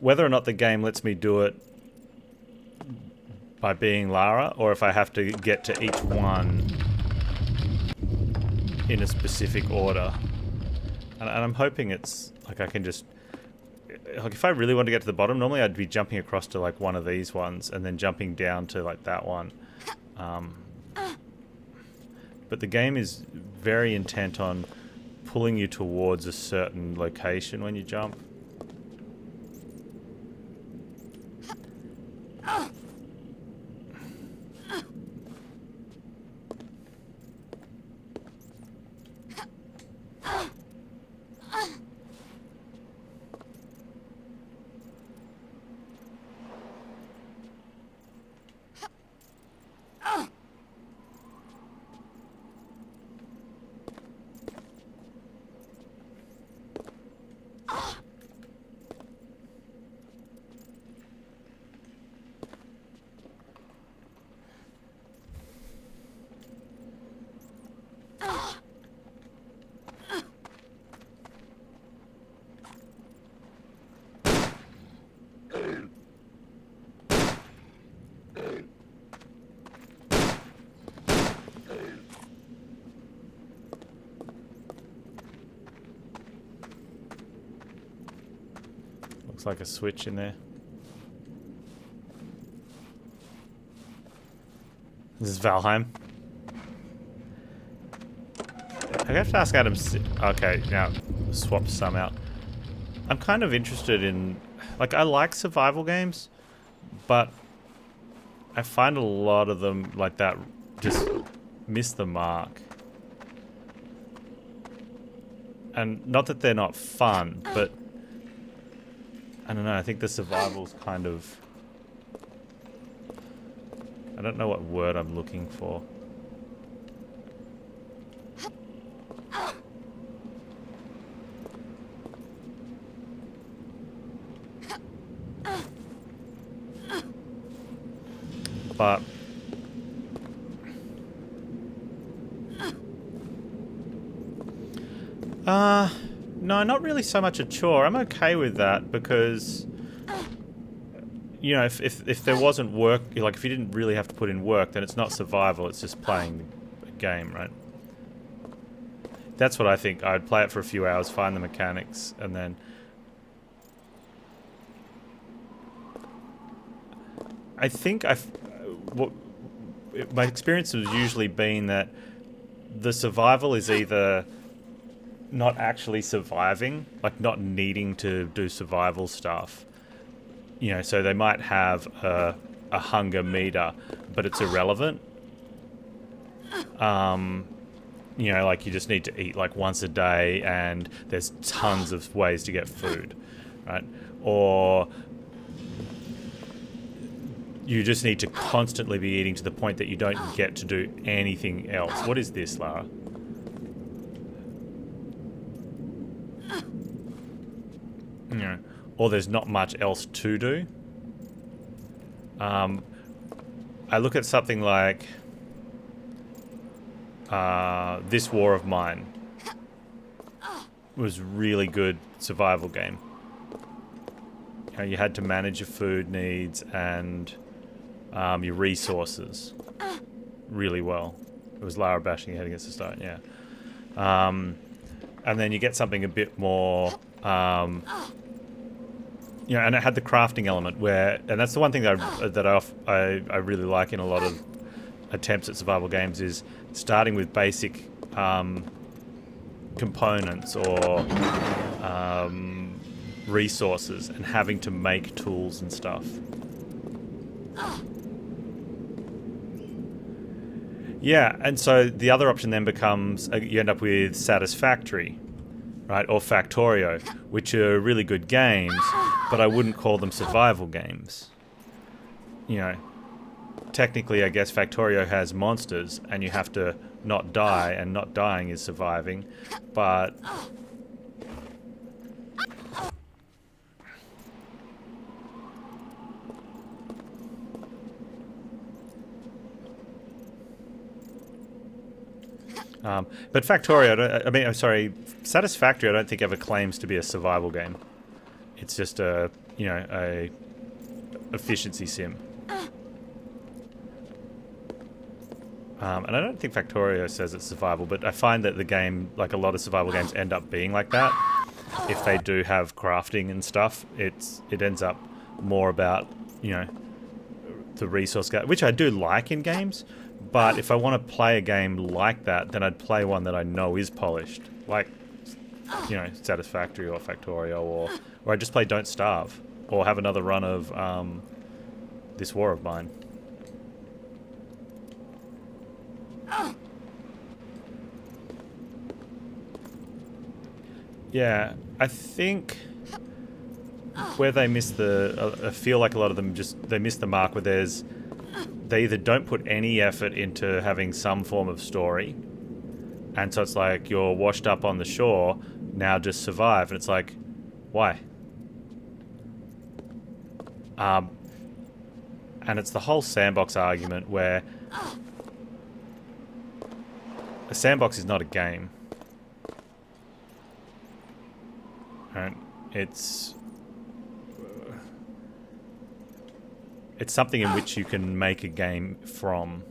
Whether or not the game lets me do it by being Lara, or if I have to get to each one in a specific order. And I'm hoping it's like I can just... Like if I really want to get to the bottom, normally I'd be jumping across to like one of these ones and then jumping down to like that one. But the game is very intent on pulling you towards a certain location when you jump. Looks like a switch in there. This is Valheim. I have to ask Adam. Okay, now swap some out. I'm kind of interested in, like, I like survival games, but I find a lot of them like that just miss the mark. And not that they're not fun, but I don't know, I think the survival's kind of... I don't know what word I'm looking for. But... no, not really so much a chore. I'm okay with that because, you know, if there wasn't work, like if you didn't really have to put in work, then it's not survival, it's just playing a game, right? That's what I think. I'd play it for a few hours, find the mechanics, and then... I think my experience has usually been that the survival is either not actually surviving, like not needing to do survival stuff. You know, so they might have a hunger meter, but it's irrelevant. You know, like you just need to eat like once a day and there's tons of ways to get food, right? Or you just need to constantly be eating to the point that you don't get to do anything else. What is this, Lara? You know, or there's not much else to do. I look at something like This War of Mine. It was really good survival game. You know, you had to manage your food needs and your resources really well. It was Lara bashing your head against the stone, yeah. And then you get something a bit more, you know, and it had the crafting element where, and that's the one thing that I really like in a lot of attempts at survival games is starting with basic components or resources and having to make tools and stuff. Yeah, and so the other option then becomes you end up with Satisfactory, right, or Factorio, which are really good games, but I wouldn't call them survival games. You know, technically, I guess Factorio has monsters, and you have to not die, and not dying is surviving, but but Factorio, Satisfactory I don't think ever claims to be a survival game. It's just a efficiency sim. And I don't think Factorio says it's survival, but I find that the game, like a lot of survival games, end up being like that. If they do have crafting and stuff, it ends up more about, you know, the resource, which I do like in games. But if I want to play a game like that, then I'd play one that I know is polished, like, you know, Satisfactory or Factorio, or I just play Don't Starve, or have another run of This War of Mine. Yeah, I think where they miss I feel like a lot of them they miss the mark where they either don't put any effort into having some form of story, and so it's like you're washed up on the shore, now just survive, and it's like, why? And it's the whole sandbox argument where a sandbox is not a game. Right? It's something in which you can make a game from.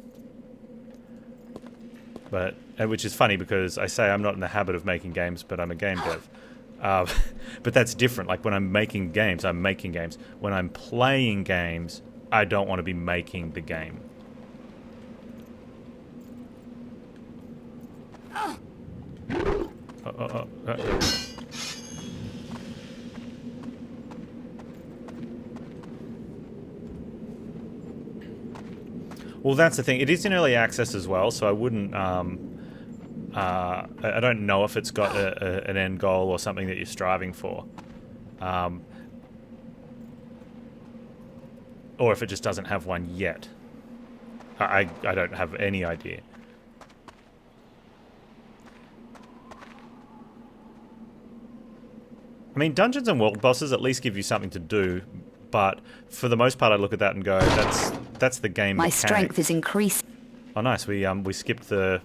But which is funny because I say I'm not in the habit of making games, but I'm a game dev. But that's different. Like when I'm making games, I'm making games. When I'm playing games, I don't want to be making the game. Well, that's the thing. It is in early access as well, so I wouldn't... I don't know if it's got an end goal or something that you're striving for. Or if it just doesn't have one yet. I don't have any idea. I mean, dungeons and world bosses at least give you something to do, but for the most part I look at that and go, that's the game My mechanic. strength is increasing. Oh nice, we skipped the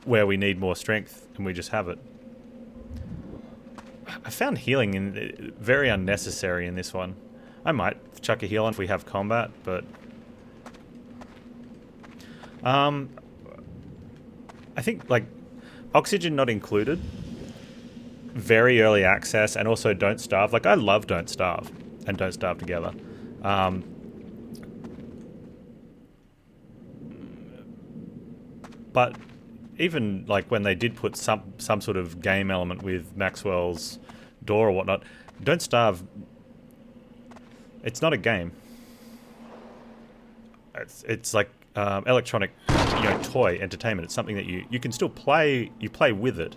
where we need more strength and we just have it. I found healing very unnecessary in this one. I might chuck a heal on if we have combat, but I think like oxygen not included, very early access, and also Don't Starve. Like I love Don't Starve and Don't Starve together. But even like when they did put some sort of game element with Maxwell's door or whatnot, Don't Starve, it's not a game. It's like electronic, toy entertainment. It's something that you can still play. You play with it,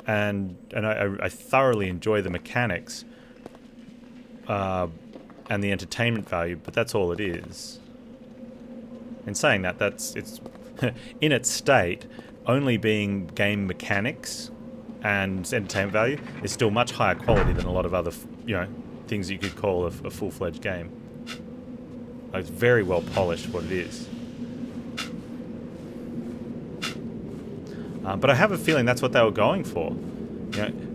and I thoroughly enjoy the mechanics. and the entertainment value, but that's all it is. In saying that, it's in its state, only being game mechanics and entertainment value is still much higher quality than a lot of other, things you could call a full-fledged game. Like, it's very well polished what it is. But I have a feeling that's what they were going for.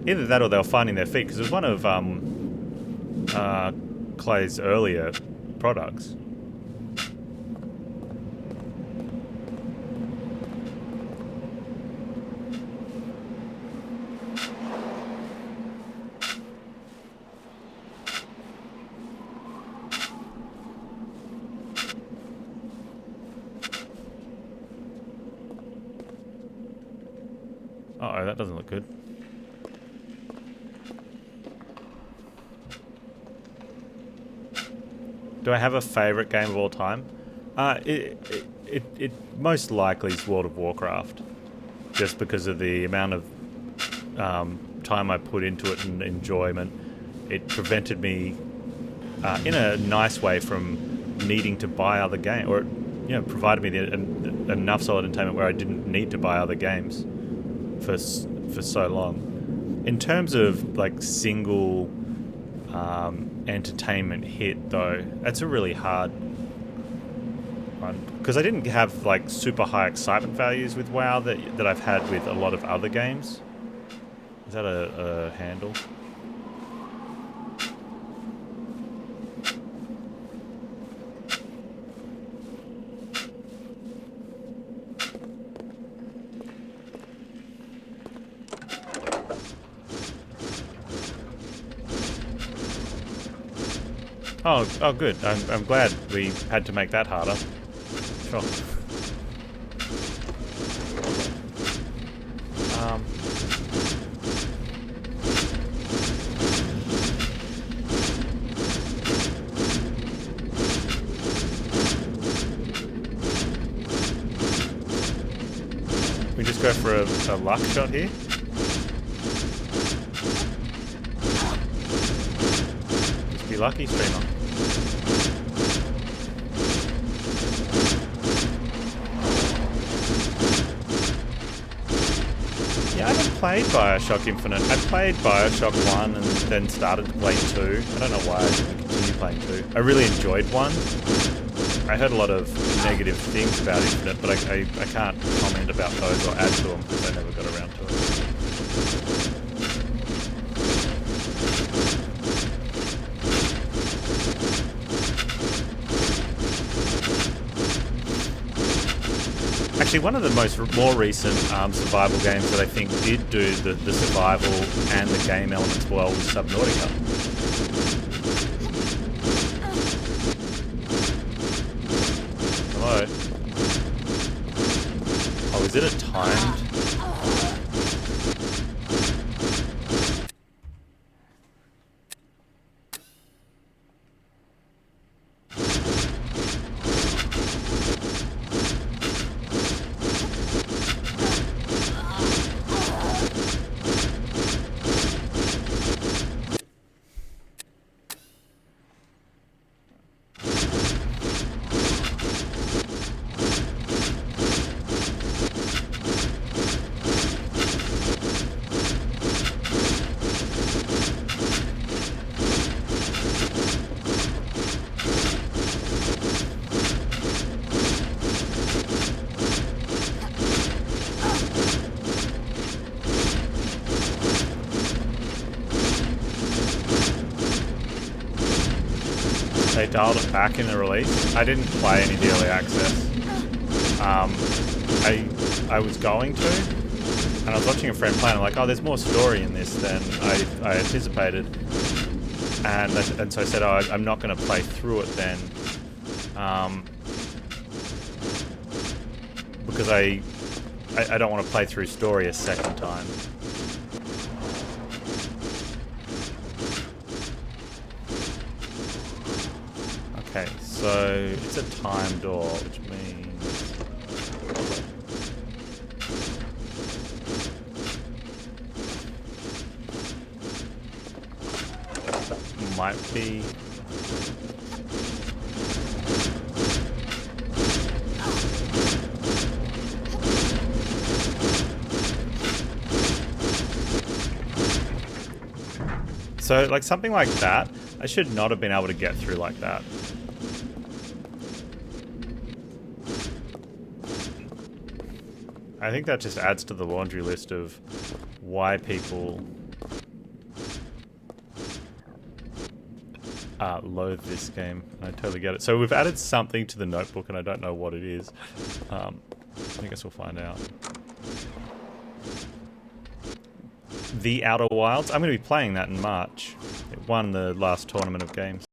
Either that or they were finding their feet, because it was one of Clay's earlier products. Uh-oh, that doesn't look good. Do I have a favourite game of all time? It most likely is World of Warcraft, just because of the amount of time I put into it and enjoyment. It prevented me, in a nice way, from needing to buy other games, or provided me enough solid entertainment where I didn't need to buy other games for so long. In terms of like single entertainment hit, though, that's a really hard one, because I didn't have like super high excitement values with WoW that I've had with a lot of other games. Is that a handle? Oh, good. I'm glad we had to make that harder. Sure. We just go for a luck shot here. Just be lucky, streamer. Yeah, I haven't played Bioshock Infinite. I played Bioshock 1 and then started to play 2. I don't know why I didn't continue playing 2. I really enjoyed 1. I heard a lot of negative things about Infinite, but I can't comment about those or add to them because I never got around to it. Actually, one of the more recent survival games that I think did do the survival and the game elements well was Subnautica. Hello? Oh, is it a timed? They dialed it back in the release. I didn't play any early access. I was going to, and I was watching a friend play, and I'm like, oh, there's more story in this than I anticipated. And so I said, oh, I'm not going to play through it then. Because I don't want to play through story a second time. Okay, so it's a time door, which means... might be... So, like, something like that, I should not have been able to get through like that. I think that just adds to the laundry list of why people loathe this game. I totally get it. So we've added something to the notebook and I don't know what it is. I guess we'll find out. The Outer Wilds. I'm going to be playing that in March. It won the last tournament of games.